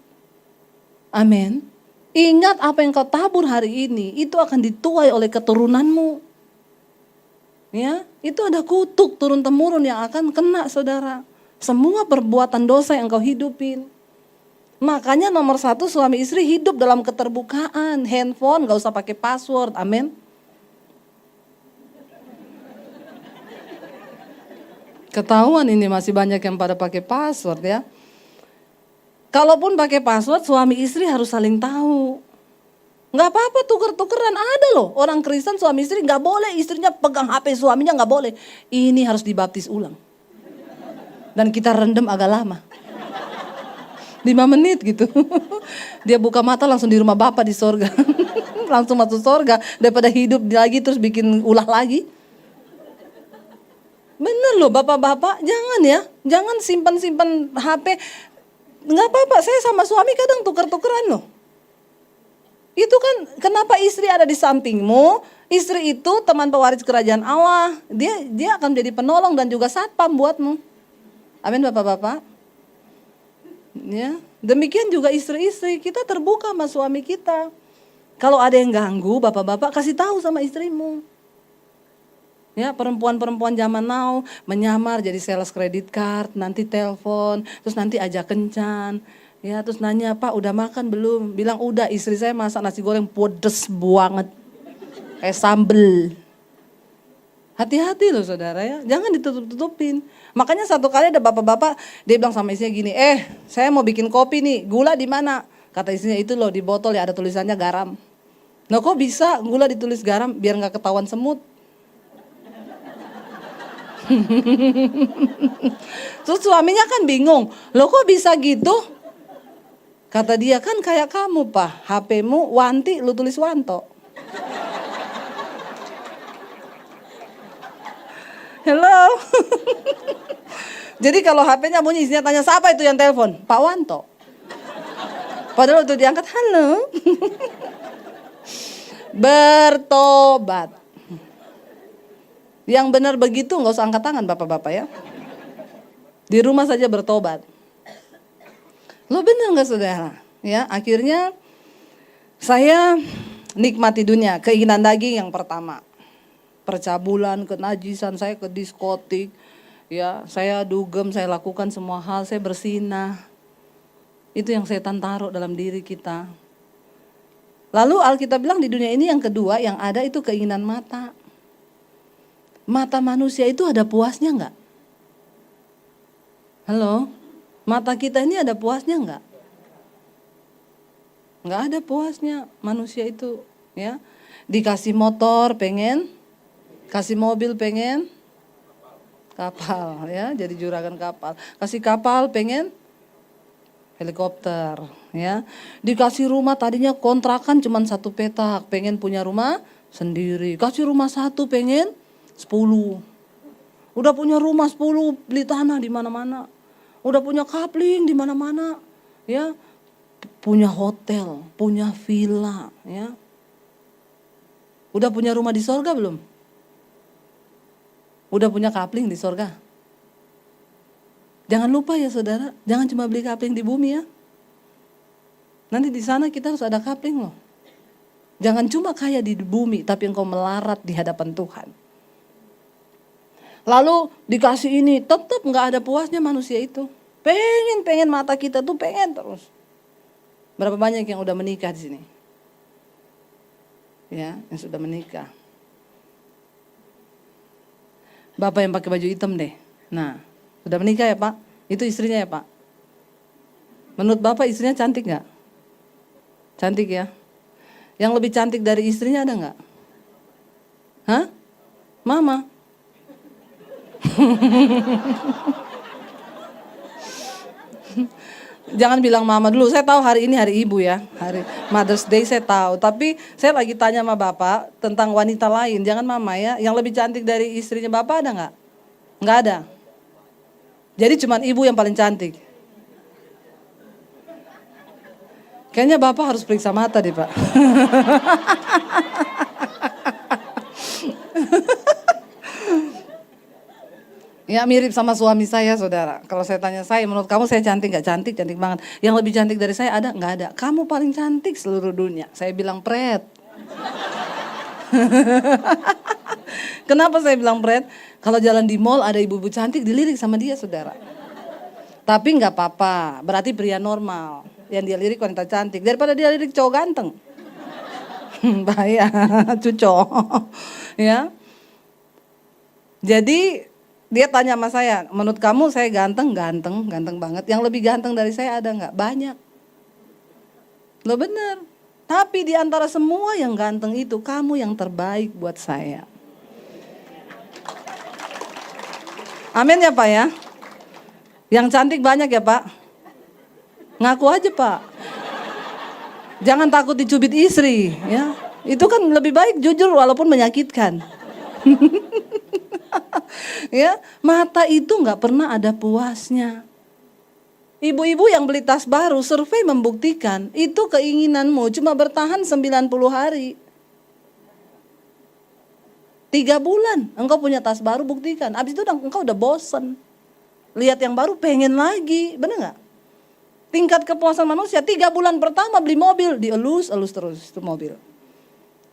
Amin. Ingat apa yang kau tabur hari ini, itu akan dituai oleh keturunanmu. Ya, itu ada kutuk turun-temurun yang akan kena saudara. Semua perbuatan dosa yang kau hidupin. Makanya nomor satu suami istri hidup dalam keterbukaan. Handphone gak usah pakai password, amin. Ketahuan ini masih banyak yang pada pakai password ya. Kalaupun pakai password suami istri harus saling tahu. Gak apa-apa tuker-tukeran, ada loh. Orang Kristen suami istri gak boleh istrinya pegang HP suaminya, gak boleh. Ini harus dibaptis ulang. Dan kita rendam agak lama. 5 menit gitu. Dia buka mata langsung di rumah Bapa di sorga. Langsung masuk sorga. Daripada hidup lagi terus bikin ulah lagi. Bener loh bapak-bapak, jangan ya. Jangan simpan-simpan HP. Nggak apa-apa, saya sama suami kadang tuker-tukeran loh. Itu kan kenapa istri ada di sampingmu. Istri itu teman pewaris kerajaan Allah. Dia akan jadi penolong dan juga satpam buatmu. Amin bapak-bapak. Ya, demikian juga istri-istri, kita terbuka sama suami kita. Kalau ada yang ganggu, bapak-bapak kasih tahu sama istrimu. Ya, perempuan-perempuan zaman now menyamar jadi sales credit card, nanti telepon, terus nanti ajak kencan. Ya, terus nanya, "Pak, udah makan belum?" Bilang, "Udah, istri saya masak nasi goreng pedes banget. Kayak sambel." Hati-hati loh saudara ya, jangan ditutup-tutupin. Makanya satu kali ada bapak-bapak, dia bilang sama istrinya gini, saya mau bikin kopi nih, gula di mana? Kata istrinya, itu loh di botol ya ada tulisannya garam. Nah kok bisa gula ditulis garam? Biar gak ketahuan semut. Terus suaminya kan bingung, loh kok bisa gitu? Kata dia, kan kayak kamu Pak, HP-mu Wanti, lu tulis Wanto. Hello. Jadi kalau HP-nya bunyi, istrinya tanya, siapa itu yang telepon? Pak Wanto. Padahal waktu diangkat, halo. Bertobat. Yang benar begitu nggak usah angkat tangan bapak-bapak ya. Di rumah saja bertobat. Lo benar nggak saudara? Ya, akhirnya saya nikmati dunia, keinginan daging yang pertama. Percabulan, kenajisan, saya ke diskotik, ya, saya dugem, saya lakukan semua hal, saya bersinah. Itu yang setan taruh dalam diri kita. Lalu Alkitab bilang di dunia ini yang kedua yang ada itu keinginan mata. Mata manusia itu ada puasnya enggak? Halo? Mata kita ini ada puasnya enggak? Enggak ada puasnya manusia itu, ya. Dikasih motor pengen, kasih mobil pengen, kapal ya, jadi juragan kapal. Kasih kapal pengen helikopter ya. Dikasih rumah tadinya kontrakan cuma 1 petak, pengen punya rumah sendiri. Kasih rumah 1 pengen 10. Udah punya rumah 10, beli tanah di mana-mana. Udah punya kapling di mana-mana, ya. Punya hotel, punya villa, ya. Udah punya rumah di sorga belum? Udah punya kapling di sorga? Jangan lupa ya saudara, jangan cuma beli kapling di bumi ya. Nanti di sana kita harus ada kapling loh. Jangan cuma kaya di bumi, tapi engkau melarat di hadapan Tuhan. Lalu dikasih ini, tetap nggak ada puasnya manusia itu. Pengen mata kita tuh pengen terus. Berapa banyak yang udah menikah di sini? Ya, yang sudah menikah. Bapak yang pakai baju hitam deh. Nah, sudah menikah ya Pak? Itu istrinya ya Pak? Menurut Bapak istrinya cantik nggak? Cantik ya? Yang lebih cantik dari istrinya ada nggak? Hah? Mama. Jangan bilang mama dulu, saya tahu hari ini hari ibu ya, hari Mother's Day saya tahu. Tapi saya lagi tanya sama Bapak tentang wanita lain, jangan mama ya. Yang lebih cantik dari istrinya Bapak ada nggak? Nggak ada. Jadi cuma ibu yang paling cantik. Kayaknya Bapak harus periksa mata deh Pak. Ya mirip sama suami saya saudara. Kalau saya tanya saya, menurut kamu saya cantik gak? Cantik, cantik banget. Yang lebih cantik dari saya ada? Gak ada. Kamu paling cantik seluruh dunia. Saya bilang pret. Kenapa saya bilang pret? Kalau jalan di mall ada ibu-ibu cantik dilirik sama dia saudara. Tapi gak apa-apa, berarti pria normal. Yang dia lirik wanita cantik. Daripada dia lirik cowok ganteng. Bahaya, cucok. Ya. Jadi dia tanya sama saya, menurut kamu saya ganteng banget. Yang lebih ganteng dari saya ada nggak? Banyak. Loh bener. Tapi di antara semua yang ganteng itu, kamu yang terbaik buat saya. Amin ya Pak ya. Yang cantik banyak ya Pak. Ngaku aja Pak. Jangan takut dicubit istri, ya. Itu kan lebih baik jujur walaupun menyakitkan. Ya, mata itu nggak pernah ada puasnya. Ibu-ibu yang beli tas baru, survei membuktikan itu keinginanmu cuma bertahan 90 hari. 3 bulan engkau punya tas baru, buktikan. Abis itu engkau udah bosen. Lihat yang baru pengen lagi, bener nggak? Tingkat kepuasan manusia 3 bulan pertama beli mobil, dielus terus itu mobil.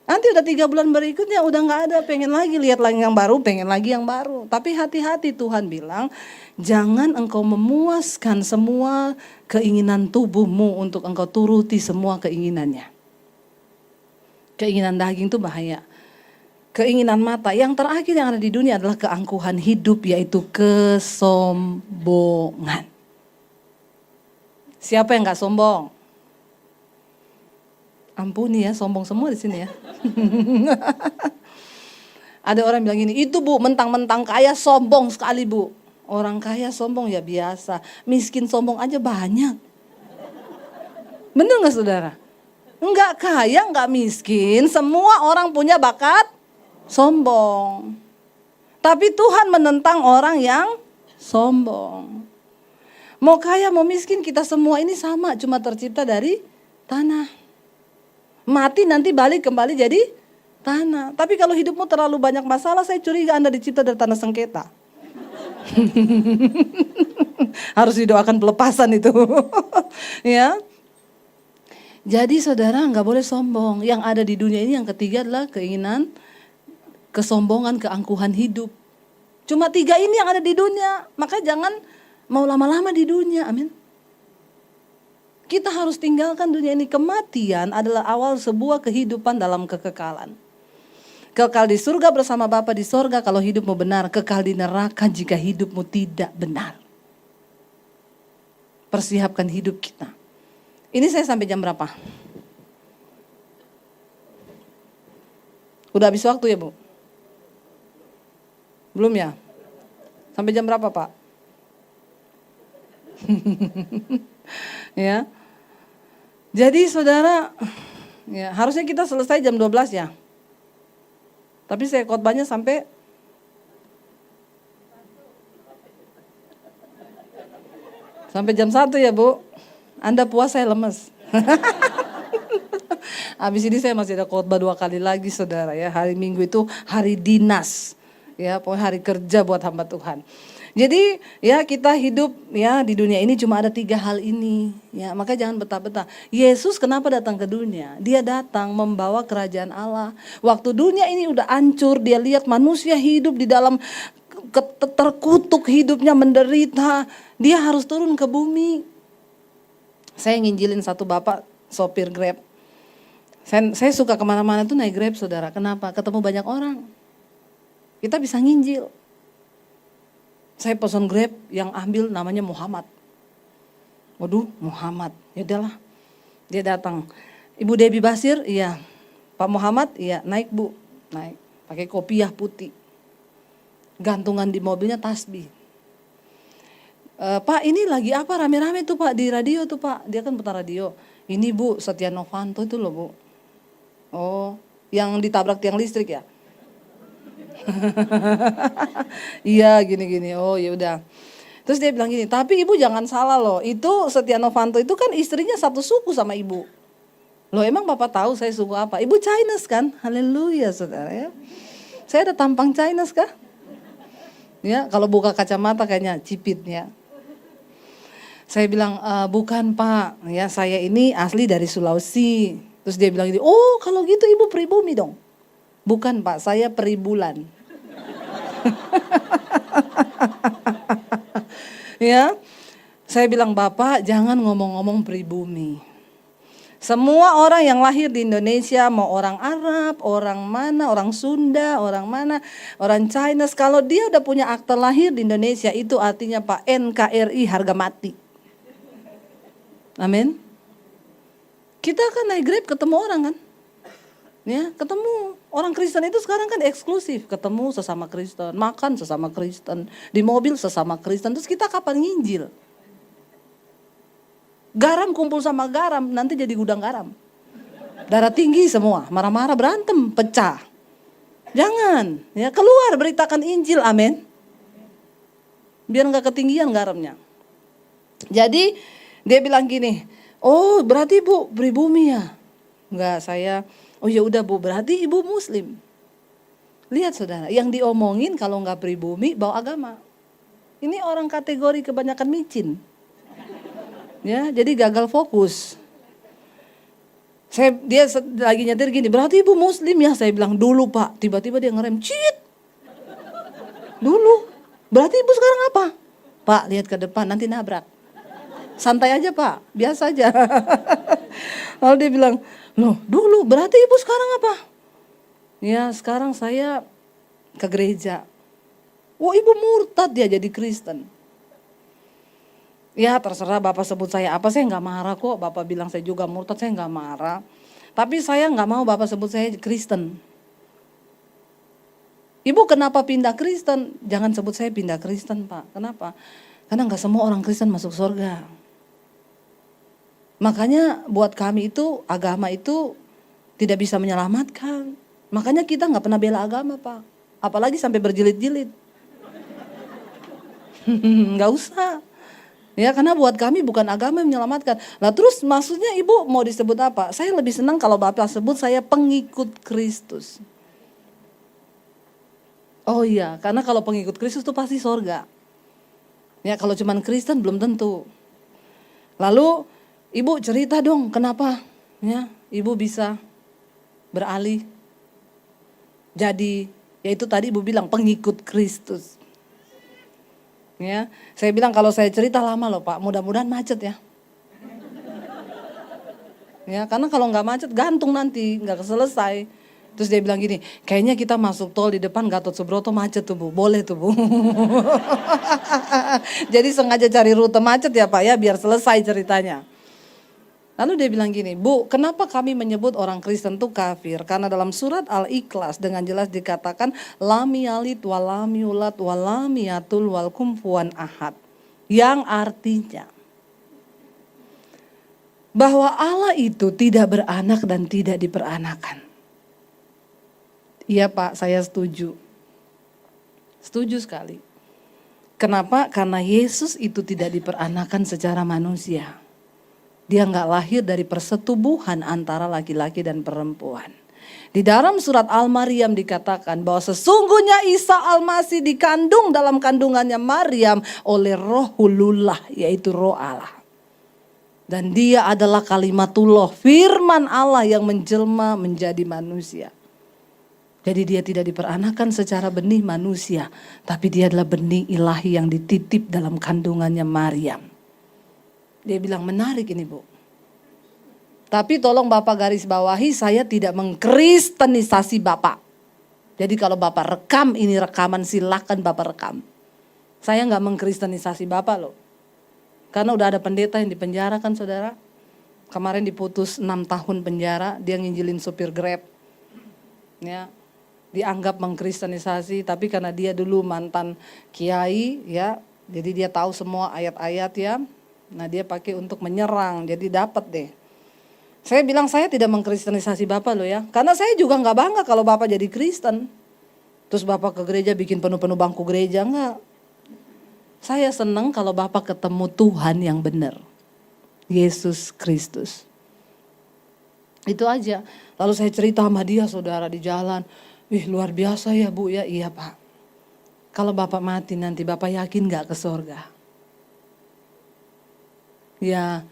Nanti udah 3 bulan berikutnya udah gak ada, pengen lagi, lihat lagi yang baru, pengen lagi yang baru. Tapi hati-hati, Tuhan bilang, jangan engkau memuaskan semua keinginan tubuhmu untuk engkau turuti semua keinginannya. Keinginan daging itu bahaya. keinginan mata. Yang terakhir yang ada di dunia adalah keangkuhan hidup, yaitu kesombongan. Siapa yang gak sombong? Ampuni ya, sombong semua di sini ya. Ada orang bilang gini, itu bu mentang-mentang kaya sombong sekali bu. Orang kaya sombong ya biasa, miskin sombong aja banyak. Bener gak saudara? Enggak kaya, enggak miskin, semua orang punya bakat sombong. Tapi Tuhan menentang orang yang sombong. Mau kaya mau miskin kita semua ini sama, cuma tercipta dari tanah. Mati nanti balik kembali jadi tanah. Tapi kalau hidupmu terlalu banyak masalah, saya curiga Anda dicipta dari tanah sengketa. Harus didoakan pelepasan itu. Ya. Jadi saudara nggak boleh sombong. Yang ada di dunia ini yang ketiga adalah keinginan, kesombongan, keangkuhan hidup. Cuma 3 ini yang ada di dunia. Maka jangan mau lama-lama di dunia. Amin. Kita harus tinggalkan dunia ini. Kematian adalah awal sebuah kehidupan dalam kekekalan. Kekal di surga bersama Bapa di surga kalau hidupmu benar. Kekal di neraka jika hidupmu tidak benar. Persiapkan hidup kita. Ini saya sampai jam berapa? Udah habis waktu ya Bu? Belum ya? Sampai jam berapa Pak? Ya. Jadi saudara, ya, harusnya kita selesai jam 12 ya. Tapi saya khotbahnya sampai jam 1 ya Bu. Anda puas, saya lemes. Habis ini saya masih ada khotbah 2 kali lagi saudara ya. Hari Minggu itu hari dinas. Ya, pokoknya hari kerja buat hamba Tuhan. Jadi ya kita hidup ya di dunia ini cuma ada 3 hal ini. Ya, maka jangan betah-betah. Yesus kenapa datang ke dunia? Dia datang membawa kerajaan Allah. Waktu dunia ini udah hancur, dia lihat manusia hidup di dalam terkutuk hidupnya, menderita. Dia harus turun ke bumi. Saya nginjilin satu bapak sopir Grab. Saya suka kemana-mana tuh naik Grab saudara. Kenapa? Ketemu banyak orang. Kita bisa nginjil. Saya pesan Grab yang ambil namanya Muhammad. Waduh, Muhammad. Ya udahlah. Dia datang. Ibu Debbie Basir, iya. Pak Muhammad, iya. Naik Bu, naik. Pakai kopiah putih. Gantungan di mobilnya tasbih. Pak ini lagi apa rame-rame tuh Pak di radio tuh Pak. Dia kan putar radio. Ini Bu, Setia Novanto itu loh Bu. Oh, yang ditabrak tiang listrik ya? Iya gini-gini. Oh ya udah. Terus dia bilang gini, tapi ibu jangan salah loh. Itu Setia Novanto itu kan istrinya satu suku sama ibu. Loh emang bapak tahu saya suku apa? Ibu Chinese kan? Haleluya saudara ya. Saya ada tampang Chinese kah? Ya kalau buka kacamata kayaknya cipit ya. Saya bilang bukan Pak. Ya saya ini asli dari Sulawesi. Terus dia bilang gini, oh kalau gitu ibu pribumi dong. Bukan Pak, saya peribulan. Ya, saya bilang Bapak jangan ngomong-ngomong pribumi. Semua orang yang lahir di Indonesia, mau orang Arab, orang mana, orang Sunda, orang mana, orang Chinese, kalau dia udah punya akte lahir di Indonesia itu artinya Pak NKRI harga mati. Amin. Kita kan naik Grab ketemu orang kan. Ya, ketemu orang Kristen itu sekarang kan eksklusif, ketemu sesama Kristen, makan sesama Kristen, di mobil sesama Kristen. Terus kita kapan nginjil? Garam kumpul sama garam, nanti jadi gudang garam. Darah tinggi semua, marah-marah berantem, pecah. Jangan, ya keluar beritakan Injil, amin. Biar nggak ketinggian garamnya. Jadi dia bilang gini, oh berarti Bu pribumi ya? Enggak, saya. Oh ya udah Bu, berarti ibu Muslim. Lihat saudara, yang diomongin kalau nggak pribumi bawa agama. Ini orang kategori kebanyakan micin. Ya, jadi gagal fokus. Dia lagi nyetir gini, berarti ibu Muslim ya? Saya bilang dulu Pak, tiba-tiba dia ngerem, cit. Dulu, berarti ibu sekarang apa? Pak, lihat ke depan nanti nabrak. Santai aja Pak, biasa aja. Lalu dia bilang, loh dulu berarti ibu sekarang apa? Ya sekarang saya ke gereja. Wah ibu murtad dia jadi Kristen. Ya terserah Bapak sebut saya apa, saya nggak marah kok. Bapak bilang saya juga murtad, saya nggak marah. Tapi saya nggak mau Bapak sebut saya Kristen. Ibu kenapa pindah Kristen? Jangan sebut saya pindah Kristen Pak. Kenapa? Karena nggak semua orang Kristen masuk surga. Makanya buat kami itu agama itu tidak bisa menyelamatkan. Makanya kita nggak pernah bela agama Pak. Apalagi sampai berjilid-jilid. Nggak usah. Ya karena buat kami bukan agama yang menyelamatkan. Nah terus maksudnya ibu mau disebut apa? Saya lebih senang kalau Bapak sebut saya pengikut Kristus. Oh iya, karena kalau pengikut Kristus itu pasti sorga. Ya kalau cuman Kristen belum tentu. Lalu ibu cerita dong kenapa ya ibu bisa beralih jadi, yaitu tadi ibu bilang pengikut Kristus. Ya, saya bilang kalau saya cerita lama loh Pak, mudah-mudahan macet ya. Ya, karena kalau nggak macet gantung nanti, nggak selesai. Terus dia bilang gini, kayaknya kita masuk tol di depan Gatot Subroto macet tuh Bu, boleh tuh Bu. Jadi sengaja cari rute macet ya Pak ya, biar selesai ceritanya. Lalu dia bilang gini, Bu, kenapa kami menyebut orang Kristen itu kafir? Karena dalam surat Al-Ikhlas dengan jelas dikatakan lam yalid wa lam yulad wa lam yatul wal kufuwan ahad. Yang artinya bahwa Allah itu tidak beranak dan tidak diperanakan. Iya Pak, saya setuju. Setuju sekali. Kenapa? Karena Yesus itu tidak diperanakan secara manusia. Dia nggak lahir dari persetubuhan antara laki-laki dan perempuan. Di dalam surat Al-Maryam dikatakan bahwa sesungguhnya Isa Al-Masih dikandung dalam kandungannya Maryam oleh Rohulullah, yaitu Roh Allah. Dan dia adalah kalimatullah, firman Allah yang menjelma menjadi manusia. Jadi dia tidak diperanakan secara benih manusia, tapi dia adalah benih ilahi yang dititip dalam kandungannya Maryam. Dia bilang menarik ini Bu. Tapi tolong Bapak garis bawahi, saya tidak mengkristenisasi Bapak. Jadi kalau Bapak rekam ini rekaman silakan Bapak rekam. Saya nggak mengkristenisasi Bapak loh. Karena udah ada pendeta yang dipenjara kan saudara. Kemarin diputus 6 tahun penjara, dia nginjilin supir Grab. Ya, dianggap mengkristenisasi, tapi karena dia dulu mantan kiai ya, jadi dia tahu semua ayat-ayat ya. Nah dia pakai untuk menyerang, jadi dapat deh. Saya bilang saya tidak mengkristenisasi Bapak loh ya. Karena saya juga gak bangga kalau Bapak jadi Kristen. Terus Bapak ke gereja bikin penuh-penuh bangku gereja, enggak. Saya senang kalau Bapak ketemu Tuhan yang benar. Yesus Kristus. Itu aja. Lalu saya cerita sama dia saudara di jalan. Wih luar biasa ya Bu ya. Iya Pak. Kalau Bapak mati nanti Bapak yakin gak ke surga? Ya,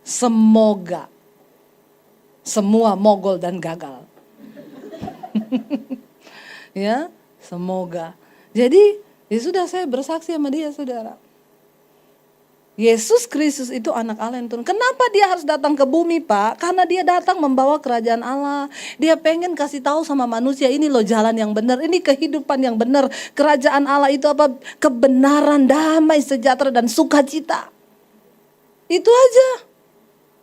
semoga semua mogol dan gagal. Ya, semoga. Jadi, ya sudah saya bersaksi sama dia, saudara. Yesus Kristus itu anak Allah yang turun. Kenapa dia harus datang ke bumi Pak? Karena dia datang membawa kerajaan Allah. Dia pengen kasih tahu sama manusia, ini loh jalan yang benar, ini kehidupan yang benar. Kerajaan Allah itu apa? Kebenaran, damai, sejahtera dan sukacita. Itu aja.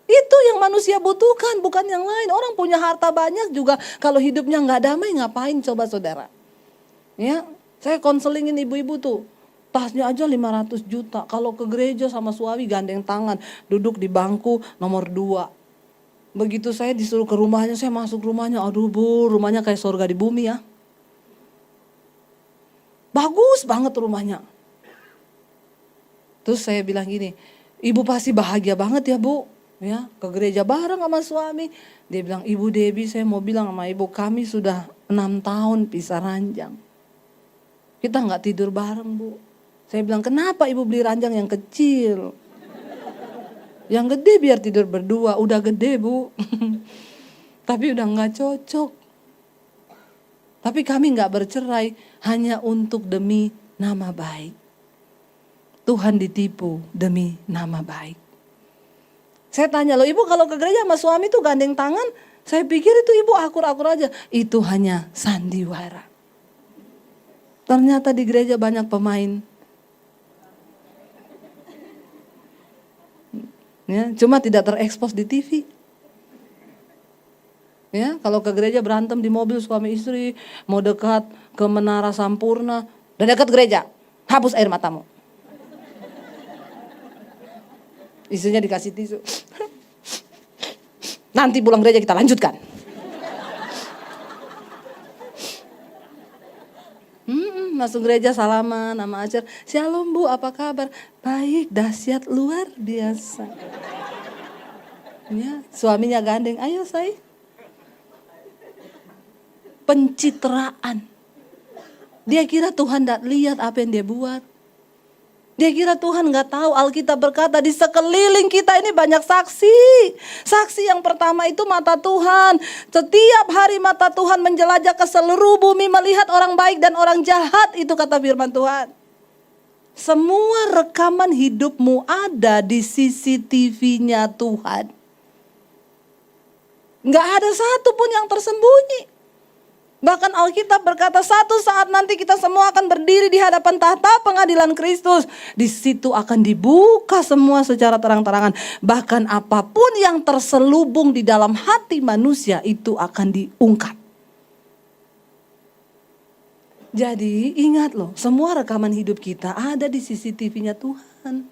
Itu yang manusia butuhkan, bukan yang lain. Orang punya harta banyak juga kalau hidupnya nggak damai ngapain coba saudara? Ya, saya konselingin ibu-ibu tuh. Tasnya aja 500 juta. Kalau ke gereja sama suami gandeng tangan. Duduk di bangku nomor 2. Begitu saya disuruh ke rumahnya, saya masuk rumahnya. Aduh Bu, rumahnya kayak surga di bumi ya. Bagus banget rumahnya. Terus saya bilang gini, Ibu pasti bahagia banget ya Bu. Ya, ke gereja bareng sama suami. Dia bilang, Ibu Debbie saya mau bilang sama Ibu, kami sudah 6 tahun pisah ranjang. Kita gak tidur bareng Bu. Saya bilang, kenapa Ibu beli ranjang yang kecil? Yang gede biar tidur berdua, udah gede Bu. Tapi udah gak cocok. Tapi kami gak bercerai hanya untuk demi nama baik. Tuhan ditipu demi nama baik. Saya tanya, loh ibu kalau ke gereja sama suami tuh gandeng tangan, saya pikir itu ibu akur-akur aja. Itu hanya sandiwara. Ternyata di gereja banyak pemain. Ya, cuma tidak terekspos di TV. Ya, kalau ke gereja berantem di mobil suami istri, mau dekat ke Menara Sampurna, dan dekat gereja, hapus air matamu. Istrinya dikasih tisu. Nanti pulang gereja kita lanjutkan. Masuk gereja salaman sama ajar. Shalom Bu, apa kabar? Baik, dahsyat luar biasa. Ya, suaminya gandeng, ayo say. Pencitraan. Dia kira Tuhan tidak lihat apa yang dia buat. Dia kira Tuhan nggak tahu. Alkitab berkata di sekeliling kita ini banyak saksi. Saksi yang pertama itu mata Tuhan. Setiap hari mata Tuhan menjelajah ke seluruh bumi melihat orang baik dan orang jahat. Itu kata firman Tuhan. Semua rekaman hidupmu ada di CCTV-nya Tuhan. Nggak ada satu pun yang tersembunyi. Bahkan Alkitab berkata satu saat nanti kita semua akan berdiri di hadapan tahta pengadilan Kristus. Di situ akan dibuka semua secara terang-terangan. Bahkan apapun yang terselubung di dalam hati manusia itu akan diungkap. Jadi ingat loh, semua rekaman hidup kita ada di CCTV-nya Tuhan.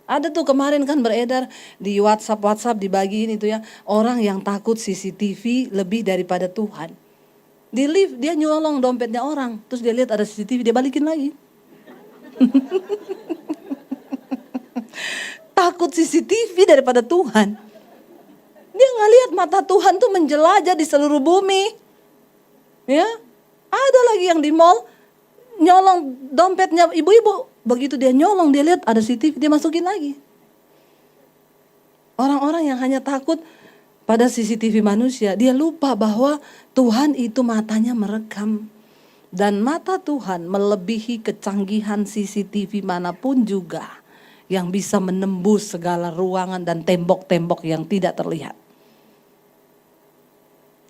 Ada tuh kemarin kan beredar di WhatsApp dibagiin itu ya. Orang yang takut CCTV lebih daripada Tuhan. Di lift dia nyolong dompetnya orang. Terus dia lihat ada CCTV dia balikin lagi. Takut CCTV daripada Tuhan. Dia gak lihat mata Tuhan tuh menjelajah di seluruh bumi. Ya, ada lagi yang di mall nyolong dompetnya ibu-ibu. Begitu dia nyolong dia lihat ada CCTV dia masukin lagi. Orang-orang yang hanya takut pada CCTV manusia, dia lupa bahwa Tuhan itu matanya merekam. Dan mata Tuhan melebihi kecanggihan CCTV manapun juga yang bisa menembus segala ruangan dan tembok-tembok yang tidak terlihat.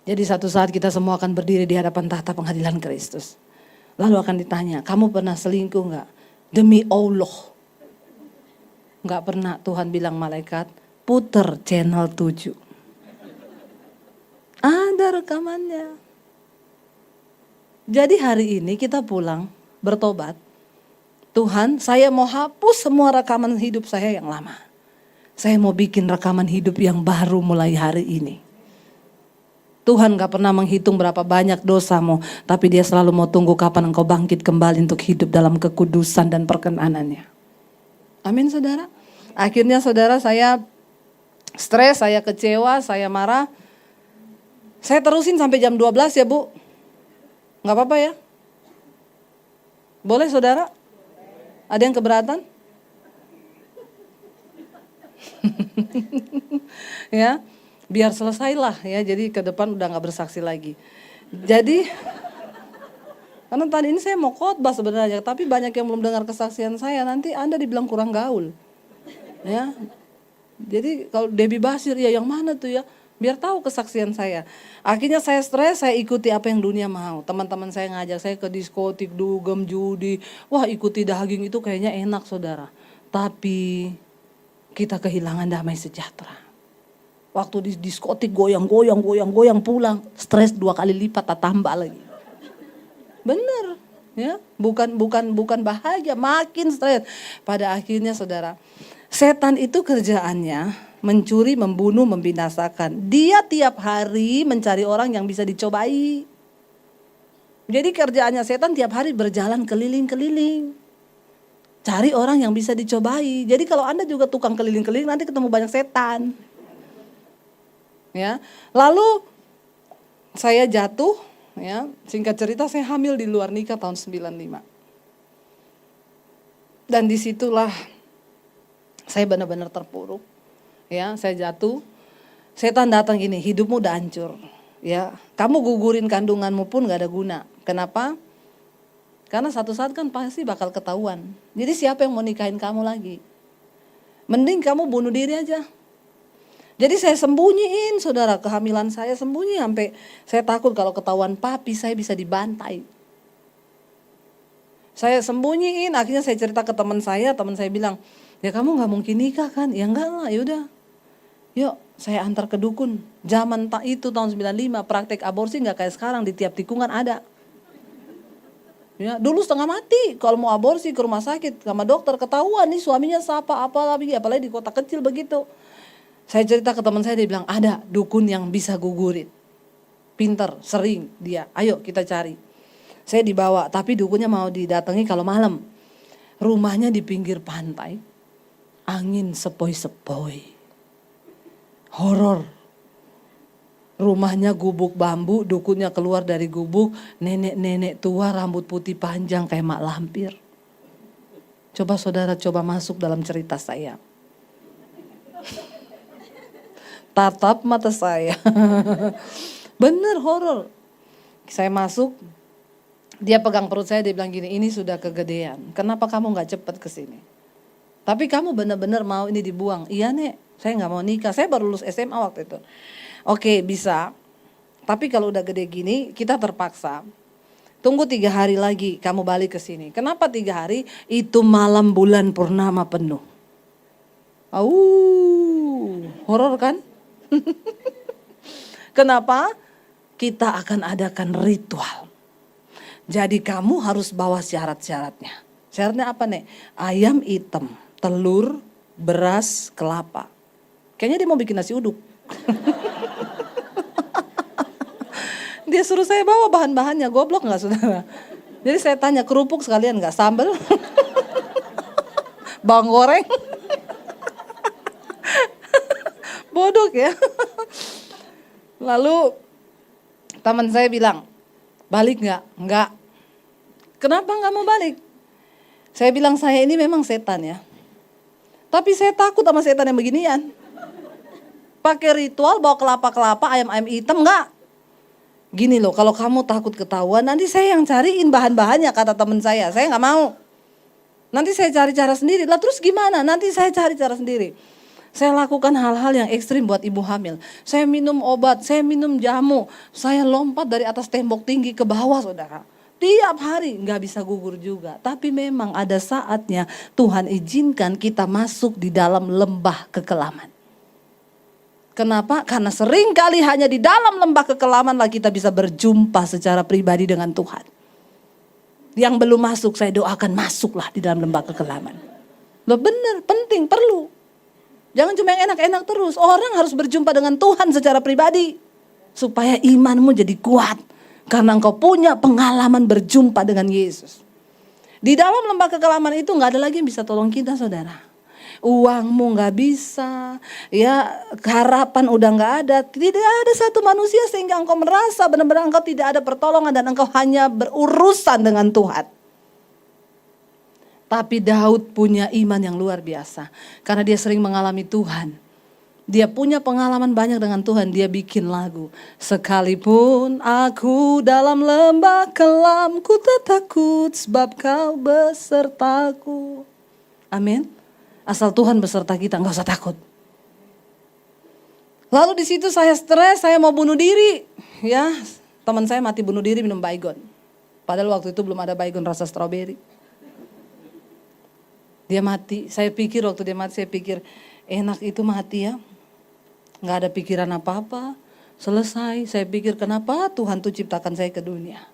Jadi satu saat kita semua akan berdiri di hadapan tahta pengadilan Kristus. Lalu akan ditanya, kamu pernah selingkuh gak? Demi Allah. Gak pernah. Tuhan bilang malaikat, puter channel 7. Ada rekamannya. Jadi hari ini kita pulang bertobat. Tuhan, saya mau hapus semua rekaman hidup saya yang lama. Saya mau bikin rekaman hidup yang baru mulai hari ini. Tuhan gak pernah menghitung berapa banyak dosamu, tapi dia selalu mau tunggu kapan engkau bangkit kembali untuk hidup dalam kekudusan dan perkenanannya. Amin saudara. Akhirnya saudara saya stres, saya kecewa, saya marah. Saya terusin sampai jam 12 ya Bu. Gak apa-apa ya? Boleh saudara? Ada yang keberatan? Ya, biar selesailah ya. Jadi ke depan udah gak bersaksi lagi. Jadi, karena tadi ini saya mau khotbah sebenarnya. Tapi banyak yang belum dengar kesaksian saya. Nanti Anda dibilang kurang gaul. Ya. Jadi kalau Debbie Basir ya yang mana tuh ya? Biar tahu kesaksian saya. Akhirnya saya stres, saya ikuti apa yang dunia mau. Teman-teman saya ngajak saya ke diskotik, dugem, judi. Wah ikuti daging itu kayaknya enak saudara. Tapi kita kehilangan damai sejahtera. Waktu di diskotik goyang pulang. Stres 2 kali lipat, tambah lagi. Bener. Ya, bukan bahagia, makin stres. Pada akhirnya saudara, setan itu kerjaannya mencuri, membunuh, membinasakan. Dia tiap hari mencari orang yang bisa dicobai. Jadi kerjaannya setan tiap hari berjalan keliling-keliling. Cari orang yang bisa dicobai. Jadi kalau Anda juga tukang keliling-keliling nanti ketemu banyak setan. Ya. Lalu saya jatuh, ya. Singkat cerita saya hamil di luar nikah tahun 95. Dan disitulah saya benar-benar terpuruk. Ya, saya jatuh. Setan datang gini, hidupmu udah hancur. Ya, kamu gugurin kandunganmu pun gak ada guna. Kenapa? Karena satu saat kan pasti bakal ketahuan. Jadi siapa yang mau nikahin kamu lagi? Mending kamu bunuh diri aja. Jadi saya sembunyiin saudara kehamilan saya, sembunyi sampai saya takut kalau ketahuan papi saya bisa dibantai. Saya sembunyiin, akhirnya saya cerita ke teman saya bilang, ya kamu gak mungkin nikah kan? Ya enggak lah, yaudah. Yuk saya antar ke dukun. Zaman itu tahun 95 praktek aborsi gak kayak sekarang, di tiap tikungan ada. Ya, dulu setengah mati kalau mau aborsi ke rumah sakit sama dokter ketahuan nih suaminya siapa apalagi di kota kecil begitu. Saya cerita ke teman saya, dia bilang ada dukun yang bisa gugurin. Pinter, sering dia. Ayo kita cari. Saya dibawa, tapi dukunnya mau didatangi kalau malam. Rumahnya di pinggir pantai. Angin sepoi-sepoi. Horor. Rumahnya gubuk bambu, dukunnya keluar dari gubuk, nenek-nenek tua rambut putih panjang kayak mak lampir. Coba saudara masuk dalam cerita saya. Tatap mata saya. Bener horor. Saya masuk, dia pegang perut saya, dia bilang gini, ini sudah kegedean. Kenapa kamu gak cepat kesini? Tapi kamu benar-benar mau ini dibuang. Iya nek, saya gak mau nikah. Saya baru lulus SMA waktu itu. Oke bisa, tapi kalau udah gede gini kita terpaksa. Tunggu 3 hari lagi kamu balik ke sini. Kenapa 3 hari? Itu malam bulan purnama penuh. Horor kan? Kenapa? Kita akan adakan ritual. Jadi kamu harus bawa syarat-syaratnya. Syaratnya apa nih? Ayam hitam, telur, beras, kelapa. Kayaknya dia mau bikin nasi uduk. Dia suruh saya bawa bahan-bahannya, goblok gak saudara? Jadi saya tanya, kerupuk sekalian gak? Sambal? Bawang goreng? Bodoh ya. Lalu teman saya bilang, balik gak? Enggak. Kenapa gak mau balik? Saya bilang, saya ini memang setan ya. Tapi saya takut sama setan yang beginian. Pakai ritual, bawa kelapa-kelapa, ayam-ayam hitam, enggak. Gini loh, kalau kamu takut ketahuan, nanti saya yang cariin bahan-bahannya, kata teman saya nggak mau. Nanti saya cari cara sendiri, lah terus gimana? Nanti saya cari cara sendiri. Saya lakukan hal-hal yang ekstrim buat ibu hamil. Saya minum obat, saya minum jamu, saya lompat dari atas tembok tinggi ke bawah saudara. Tiap hari nggak bisa gugur juga. Tapi memang ada saatnya Tuhan izinkan kita masuk di dalam lembah kekelaman. Kenapa? Karena sering kali hanya di dalam lembah kekelaman lah kita bisa berjumpa secara pribadi dengan Tuhan. Yang belum masuk saya doakan masuklah di dalam lembah kekelaman. Loh benar, penting, perlu. Jangan cuma yang enak-enak terus. Orang harus berjumpa dengan Tuhan secara pribadi. Supaya imanmu jadi kuat. Karena engkau punya pengalaman berjumpa dengan Yesus. Di dalam lembah kekelaman itu gak ada lagi yang bisa tolong kita saudara. Uangmu gak bisa, ya harapan udah gak ada. Tidak ada satu manusia sehingga engkau merasa benar-benar engkau tidak ada pertolongan dan engkau hanya berurusan dengan Tuhan. Tapi Daud punya iman yang luar biasa. Karena dia sering mengalami Tuhan. Dia punya pengalaman banyak dengan Tuhan, dia bikin lagu. Sekalipun aku dalam lembah kelam, ku tak takut sebab kau besertaku. Amin. Asal Tuhan beserta kita, nggak usah takut. Lalu di situ saya stres, saya mau bunuh diri. Ya, teman saya mati bunuh diri minum baygon. Padahal waktu itu belum ada baygon rasa stroberi. Dia mati, saya pikir waktu dia mati, saya pikir enak itu mati ya. Nggak ada pikiran apa-apa, selesai. Saya pikir kenapa Tuhan tuh ciptakan saya ke dunia.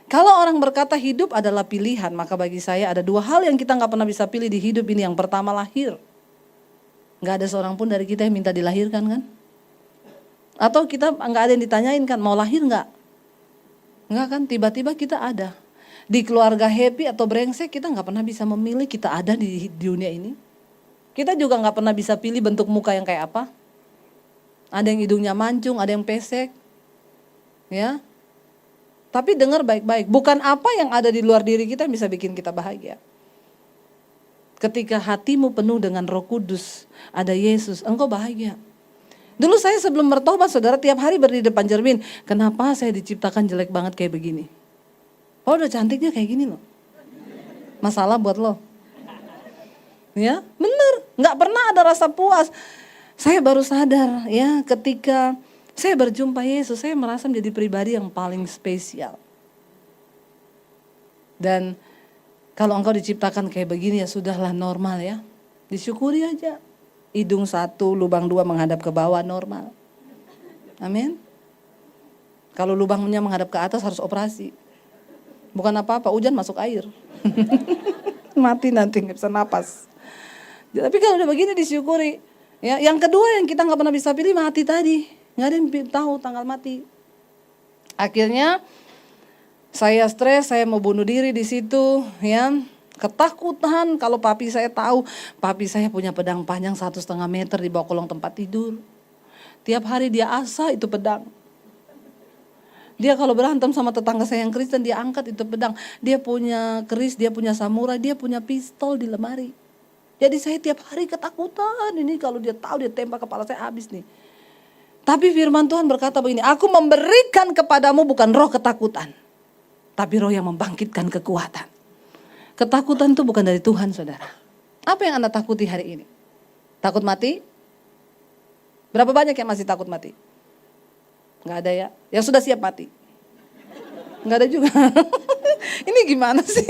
Kalau orang berkata hidup adalah pilihan, maka bagi saya ada 2 hal yang kita gak pernah bisa pilih di hidup ini. Yang pertama lahir. Gak ada seorang pun dari kita yang minta dilahirkan kan? Atau kita gak ada yang ditanyain kan, mau lahir gak? Enggak kan, tiba-tiba kita ada. Di keluarga happy atau brengsek kita gak pernah bisa memilih kita ada di dunia ini. Kita juga gak pernah bisa pilih bentuk muka yang kayak apa. Ada yang hidungnya mancung, ada yang pesek. Ya. Tapi dengar baik-baik, bukan apa yang ada di luar diri kita yang bisa bikin kita bahagia. Ketika hatimu penuh dengan Roh Kudus, ada Yesus, engkau bahagia. Dulu saya sebelum bertobat saudara tiap hari berdiri di depan cermin, kenapa saya diciptakan jelek banget kayak begini? Oh udah cantiknya kayak gini loh. Masalah buat lo. Ya bener. Nggak pernah ada rasa puas. Saya baru sadar ya ketika saya berjumpa Yesus, saya merasa menjadi pribadi yang paling spesial. Dan kalau engkau diciptakan kayak begini ya sudahlah normal ya. Disyukuri aja. Hidung 1, lubang 2 menghadap ke bawah normal. Amin. Kalau lubangnya menghadap ke atas harus operasi. Bukan apa-apa, hujan masuk air. Mati nanti nggak bisa napas. Tapi kalau udah begini disyukuri. Ya, yang kedua yang kita nggak pernah bisa pilih mati tadi. Nggak ada yang tahu tanggal mati. Akhirnya saya stres, saya mau bunuh diri di situ. Ya, ketakutan kalau papi saya tahu. Papi saya punya pedang panjang 1,5 meter di bawah kolong tempat tidur. Tiap hari dia asah itu pedang. Dia kalau berantem sama tetangga saya yang Kristen, dia angkat itu pedang. Dia punya keris, dia punya samurai, dia punya pistol di lemari. Jadi saya tiap hari ketakutan. Ini kalau dia tahu dia tembak kepala saya habis nih. Tapi firman Tuhan berkata begini, aku memberikan kepadamu bukan roh ketakutan, tapi roh yang membangkitkan kekuatan. Ketakutan itu bukan dari Tuhan, saudara. Apa yang Anda takuti hari ini? Takut mati? Berapa banyak yang masih takut mati? Nggak ada ya? Yang sudah siap mati? Nggak ada juga. Ini gimana sih?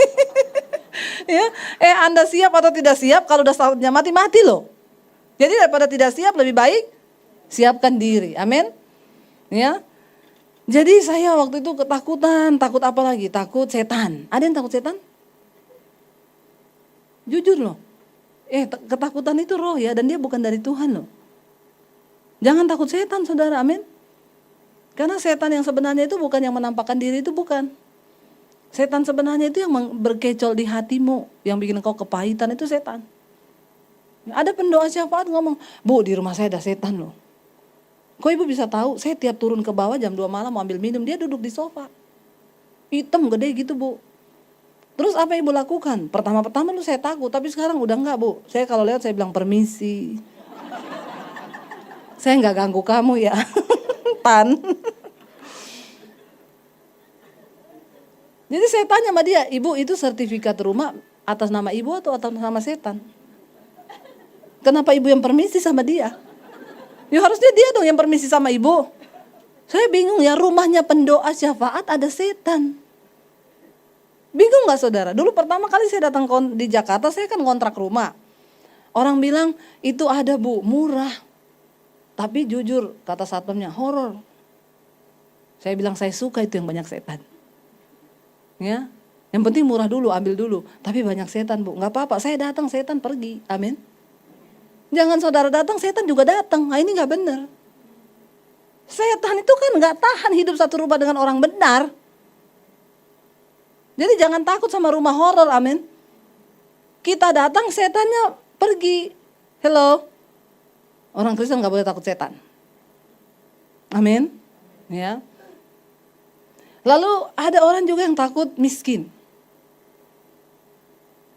Ya, Anda siap atau tidak siap? Kalau udah saatnya mati, mati loh. Jadi daripada tidak siap lebih baik siapkan diri. Amin. Ya. Jadi saya waktu itu ketakutan. Takut apa lagi? Takut setan. Ada yang takut setan? Jujur loh. Ketakutan itu roh ya, dan dia bukan dari Tuhan loh. Jangan takut setan, saudara. Amin. Karena setan yang sebenarnya itu bukan yang menampakkan diri, itu bukan. Setan sebenarnya itu yang berkecol di hatimu, yang bikin kau kepahitan, itu setan. Ada pendoa syafaat ngomong, Bu, di rumah saya ada setan loh. Kok ibu bisa tahu? Saya tiap turun ke bawah jam 2 malam mau ambil minum, dia duduk di sofa. Hitam gede gitu, Bu. Terus apa ibu lakukan? Pertama-pertama lu saya takut, tapi sekarang udah enggak, Bu. Saya kalau lewat saya bilang permisi. Saya enggak ganggu kamu ya. Tan. Jadi saya tanya sama dia, ibu itu sertifikat rumah atas nama ibu atau atas nama setan? Kenapa ibu yang permisi sama dia? Ya harusnya dia dong yang permisi sama ibu. Saya bingung ya, rumahnya pendoa syafaat ada setan. Bingung gak saudara? Dulu pertama kali saya datang di Jakarta, saya kan kontrak rumah. Orang bilang itu ada, Bu, murah. Tapi jujur kata satpamnya horor. Saya bilang saya suka itu yang banyak setan. Ya, yang penting murah dulu, ambil dulu. Tapi banyak setan, Bu. Nggak apa-apa, saya datang, setan pergi. Amin. Jangan saudara datang, setan juga datang. Nah, ini nggak benar. Setan itu kan nggak tahan hidup satu rumah dengan orang benar. Jadi jangan takut sama rumah horor. Amin. Kita datang, setannya pergi. Hello. Orang Kristen nggak boleh takut setan. Amin. Ya. Lalu ada orang juga yang takut miskin.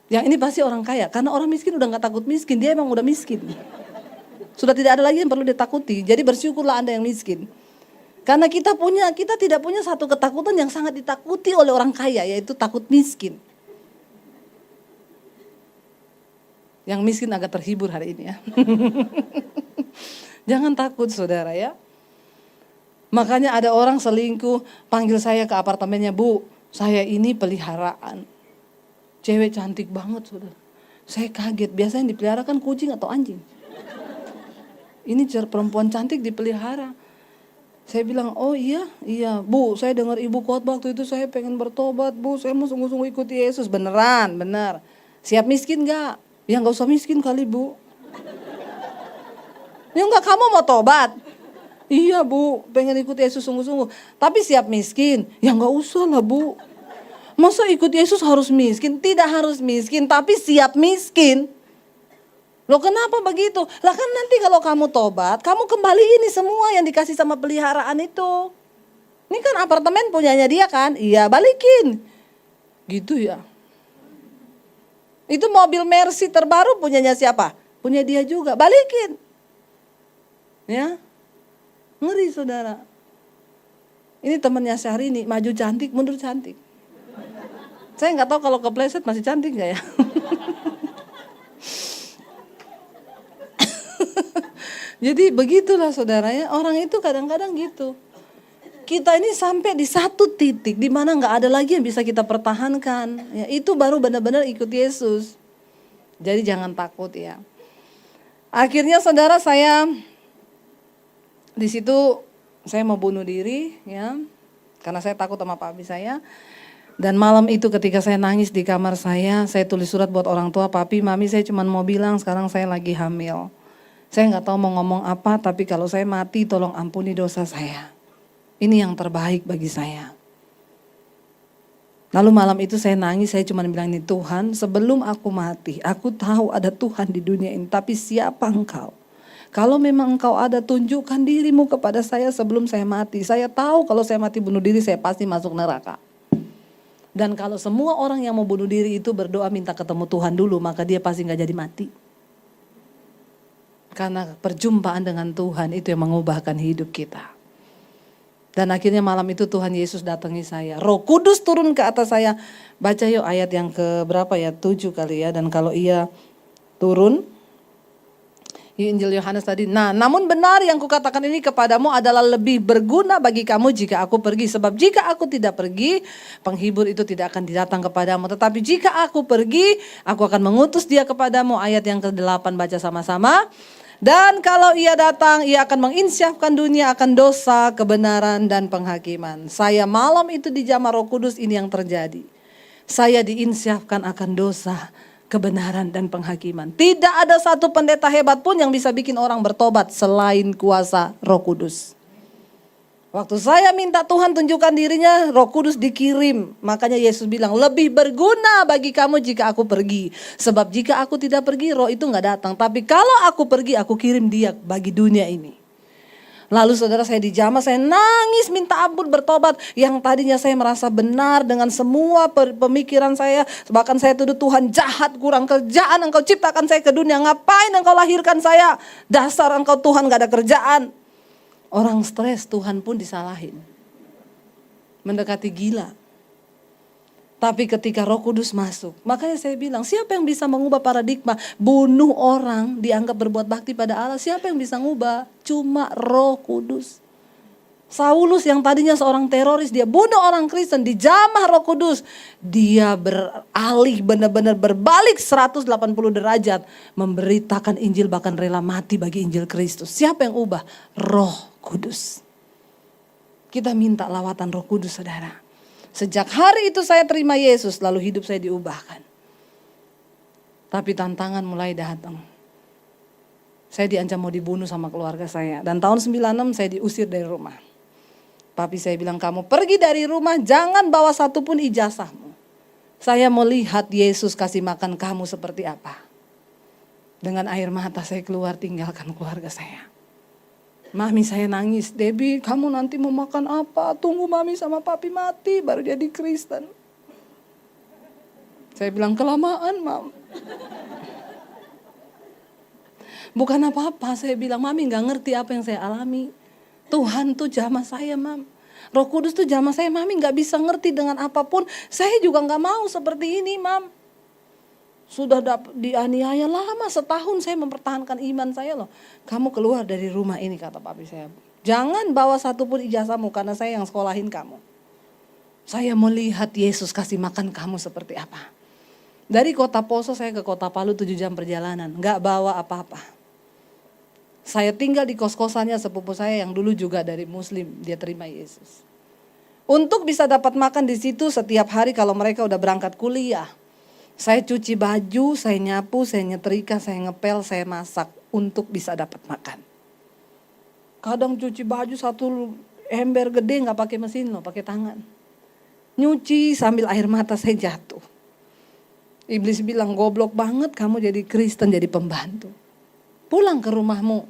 Yang ini pasti orang kaya, karena orang miskin udah nggak takut miskin, dia emang udah miskin. Sudah tidak ada lagi yang perlu ditakuti. Jadi bersyukurlah Anda yang miskin. Karena kita tidak punya satu ketakutan yang sangat ditakuti oleh orang kaya, yaitu takut miskin. Yang miskin agak terhibur hari ini ya. Jangan takut saudara ya. Makanya ada orang selingkuh, panggil saya ke apartemennya, Bu, saya ini peliharaan. Cewek cantik banget saudara. Saya kaget, biasanya yang dipelihara kan kucing atau anjing. Ini perempuan cantik dipelihara. Saya bilang, oh iya, Bu, saya dengar ibu khotbah waktu itu, saya pengen bertobat, Bu, saya mau sungguh-sungguh ikuti Yesus. Beneran, benar. Siap miskin gak? Ya gak usah miskin kali, Bu. Ya enggak, kamu mau tobat? Iya, Bu, pengen ikut Yesus sungguh-sungguh. Tapi siap miskin? Ya enggak usah lah, Bu. Masa ikut Yesus harus miskin? Tidak harus miskin, tapi siap miskin. Loh kenapa begitu? Lah kan nanti kalau kamu tobat, kamu kembali ini semua yang dikasih sama peliharaan itu. Ini kan apartemen punyanya dia kan? Iya, balikin. Gitu ya. Itu mobil Mercy terbaru punyanya siapa? Punya dia juga, balikin. Ya, ngeri saudara. Ini temannya Syahrini, maju cantik, mundur cantik. Saya nggak tahu kalau kepleset masih cantik nggak ya? Jadi begitulah saudaranya, orang itu kadang-kadang gitu. Kita ini sampai di satu titik di mana nggak ada lagi yang bisa kita pertahankan. Ya, itu baru benar-benar ikut Yesus. Jadi jangan takut ya. Akhirnya saudara, saya di situ saya mau bunuh diri ya, karena saya takut sama papi saya. Dan malam itu ketika saya nangis di kamar saya tulis surat buat orang tua, papi, mami, saya cuma mau bilang sekarang saya lagi hamil. Saya nggak tahu mau ngomong apa, tapi kalau saya mati tolong ampuni dosa saya. Ini yang terbaik bagi saya. Lalu malam itu saya nangis, saya cuma bilang ini, Tuhan, sebelum aku mati, aku tahu ada Tuhan di dunia ini, tapi siapa Engkau? Kalau memang Engkau ada, tunjukkan dirimu kepada saya sebelum saya mati. Saya tahu kalau saya mati bunuh diri, saya pasti masuk neraka. Dan kalau semua orang yang mau bunuh diri itu berdoa minta ketemu Tuhan dulu, maka dia pasti gak jadi mati. Karena perjumpaan dengan Tuhan itu yang mengubahkan hidup kita. Dan akhirnya malam itu Tuhan Yesus datangi saya. Roh Kudus turun ke atas saya. Baca yuk ayat yang ke berapa ya? 7 kali ya. Dan kalau ia turun, Injil Yohanes tadi. Nah, namun benar yang kukatakan ini kepadamu adalah lebih berguna bagi kamu jika aku pergi. Sebab jika aku tidak pergi, penghibur itu tidak akan datang kepadamu. Tetapi jika aku pergi, aku akan mengutus dia kepadamu. Ayat yang ke-8 baca sama-sama. Dan kalau ia datang, ia akan menginsyafkan dunia akan dosa, kebenaran, dan penghakiman. Saya malam itu di jamaah Roh Kudus ini yang terjadi. Saya diinsyafkan akan dosa, kebenaran, dan penghakiman. Tidak ada satu pendeta hebat pun yang bisa bikin orang bertobat selain kuasa Roh Kudus. Waktu saya minta Tuhan tunjukkan dirinya, Roh Kudus dikirim. Makanya Yesus bilang, lebih berguna bagi kamu jika aku pergi. Sebab jika aku tidak pergi, roh itu gak datang. Tapi kalau aku pergi, aku kirim dia bagi dunia ini. Lalu saudara, saya di jamaah, saya nangis minta ampun bertobat. Yang tadinya saya merasa benar dengan semua pemikiran saya. Bahkan saya tuduh Tuhan jahat, kurang kerjaan. Engkau ciptakan saya ke dunia, ngapain engkau lahirkan saya? Dasar engkau Tuhan gak ada kerjaan. Orang stres, Tuhan pun disalahin. Mendekati gila. Tapi ketika Roh Kudus masuk, makanya saya bilang, siapa yang bisa mengubah paradigma? Bunuh orang dianggap berbuat bakti pada Allah. Siapa yang bisa ngubah? Cuma Roh Kudus. Saulus yang tadinya seorang teroris, dia bunuh orang Kristen di jamaah Roh Kudus. Dia beralih, benar-benar berbalik 180 derajat. Memberitakan Injil, bahkan rela mati bagi Injil Kristus. Siapa yang ubah? Roh Kudus. Kita minta lawatan Roh Kudus, saudara. Sejak hari itu saya terima Yesus, lalu hidup saya diubahkan. Tapi tantangan mulai datang. Saya diancam mau dibunuh sama keluarga saya. Dan tahun 96 saya diusir dari rumah. Papi saya bilang, kamu pergi dari rumah, jangan bawa satupun ijazahmu. Saya mau lihat Yesus kasih makan kamu seperti apa. Dengan air mata saya keluar, tinggalkan keluarga saya. Mami saya nangis, Debbie kamu nanti mau makan apa? Tunggu mami sama papi mati baru jadi Kristen. Saya bilang, kelamaan mam. Bukan apa-apa, saya bilang mami gak ngerti apa yang saya alami. Tuhan tuh jamah saya mam. Roh Kudus tuh jamah saya, mami gak bisa ngerti dengan apapun. Saya juga gak mau seperti ini mam. Sudah dianiaya lama, setahun saya mempertahankan iman saya loh. Kamu keluar dari rumah ini, kata papi saya. Jangan bawa satupun ijazahmu karena saya yang sekolahin kamu. Saya melihat Yesus kasih makan kamu seperti apa. Dari kota Poso saya ke kota Palu 7 jam perjalanan. Gak bawa apa-apa. Saya tinggal di kos-kosannya sepupu saya yang dulu juga dari Muslim. Dia terima Yesus. Untuk bisa dapat makan di situ setiap hari kalau mereka udah berangkat kuliah. Saya cuci baju, saya nyapu, saya nyetrika, saya ngepel, saya masak untuk bisa dapat makan. Kadang cuci baju satu ember gede nggak pakai mesin loh, pakai tangan. Nyuci sambil air mata saya jatuh. Iblis bilang, goblok banget kamu jadi Kristen, jadi pembantu. Pulang ke rumahmu,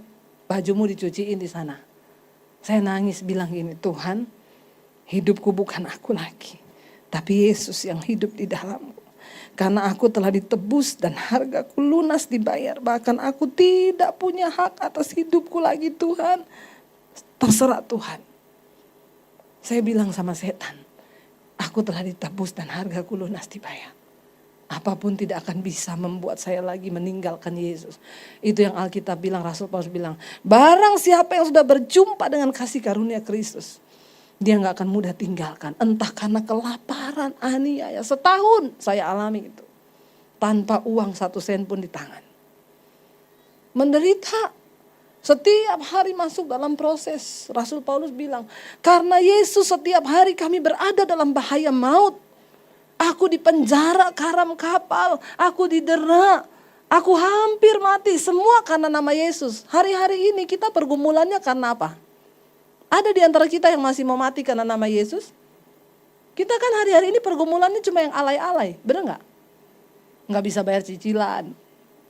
bajumu dicuciin di sana. Saya nangis bilang gini, Tuhan, hidupku bukan aku lagi, tapi Yesus yang hidup di dalamku. Karena aku telah ditebus dan hargaku lunas dibayar. Bahkan aku tidak punya hak atas hidupku lagi Tuhan. Terserah Tuhan. Saya bilang sama setan, aku telah ditebus dan hargaku lunas dibayar. apapun tidak akan bisa membuat saya lagi meninggalkan Yesus. Itu yang Alkitab bilang, Rasul Paulus bilang, barang siapa yang sudah berjumpa dengan kasih karunia Kristus, dia gak akan mudah tinggalkan. Entah karena kelaparan, aniaya. Setahun saya alami itu. Tanpa uang 1 sen pun di tangan. Menderita. Setiap hari masuk dalam proses. Rasul Paulus bilang, karena Yesus setiap hari kami berada dalam bahaya maut. Aku dipenjara karam kapal, aku didera, aku hampir mati. Semua karena nama Yesus. Hari-hari ini kita pergumulannya karena apa? Ada di antara kita yang masih mau mati karena nama Yesus? Kita kan hari-hari ini pergumulannya cuma yang alay-alay, bener gak? Gak bisa bayar cicilan.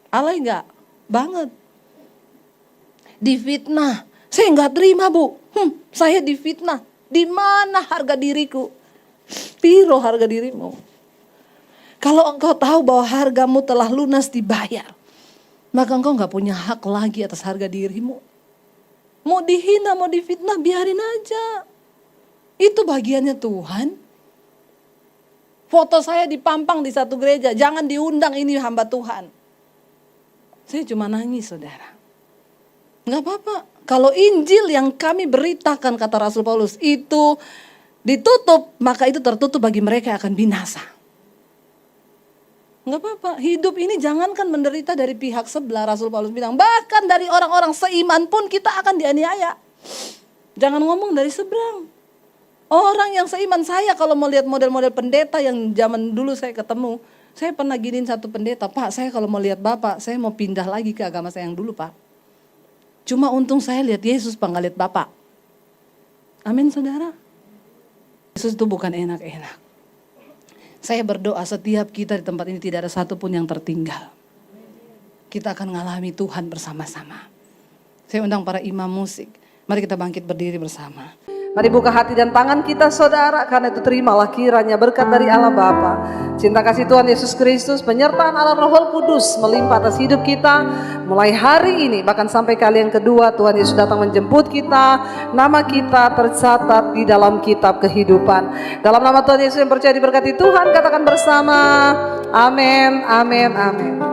Alay gak? Banget. Difitnah, saya nggak terima Bu. Saya difitnah. Di mana harga diriku? Piro harga dirimu? Kalau engkau tahu bahwa hargamu telah lunas dibayar, maka engkau nggak punya hak lagi atas harga dirimu. Mau dihina, mau difitnah, biarin aja. Itu bagiannya Tuhan. Foto saya dipampang di satu gereja, jangan diundang, ini hamba Tuhan. Saya cuma nangis, saudara. Nggak apa-apa. Kalau Injil yang kami beritakan, kata Rasul Paulus, itu ditutup, maka itu tertutup bagi mereka yang akan binasa. Nggak apa-apa. Hidup ini jangankan menderita dari pihak sebelah, Rasul Paulus bilang. Bahkan dari orang-orang seiman pun kita akan dianiaya. Jangan ngomong dari seberang. Orang yang seiman, saya kalau mau lihat model-model pendeta yang zaman dulu saya ketemu, saya pernah giniin satu pendeta, Pak, saya kalau mau lihat Bapak, saya mau pindah lagi ke agama saya yang dulu, Pak. Cuma untung saya lihat Yesus, Pak, nggak lihat Bapak. Amin, saudara. Yesus itu bukan enak-enak. Saya berdoa setiap kita di tempat ini tidak ada satupun yang tertinggal. Kita akan mengalami Tuhan bersama-sama. Saya undang para imam musik. Mari kita bangkit berdiri bersama. Mari buka hati dan tangan kita, saudara, karena itu terimalah kiranya berkat dari Allah Bapa, cinta kasih Tuhan Yesus Kristus, penyertaan Allah Roh Kudus melimpah atas hidup kita mulai hari ini bahkan sampai kali yang kedua Tuhan Yesus datang menjemput kita. Nama kita tercatat di dalam kitab kehidupan. Dalam nama Tuhan Yesus yang percaya diberkati Tuhan, katakan bersama, amin, amin, amin.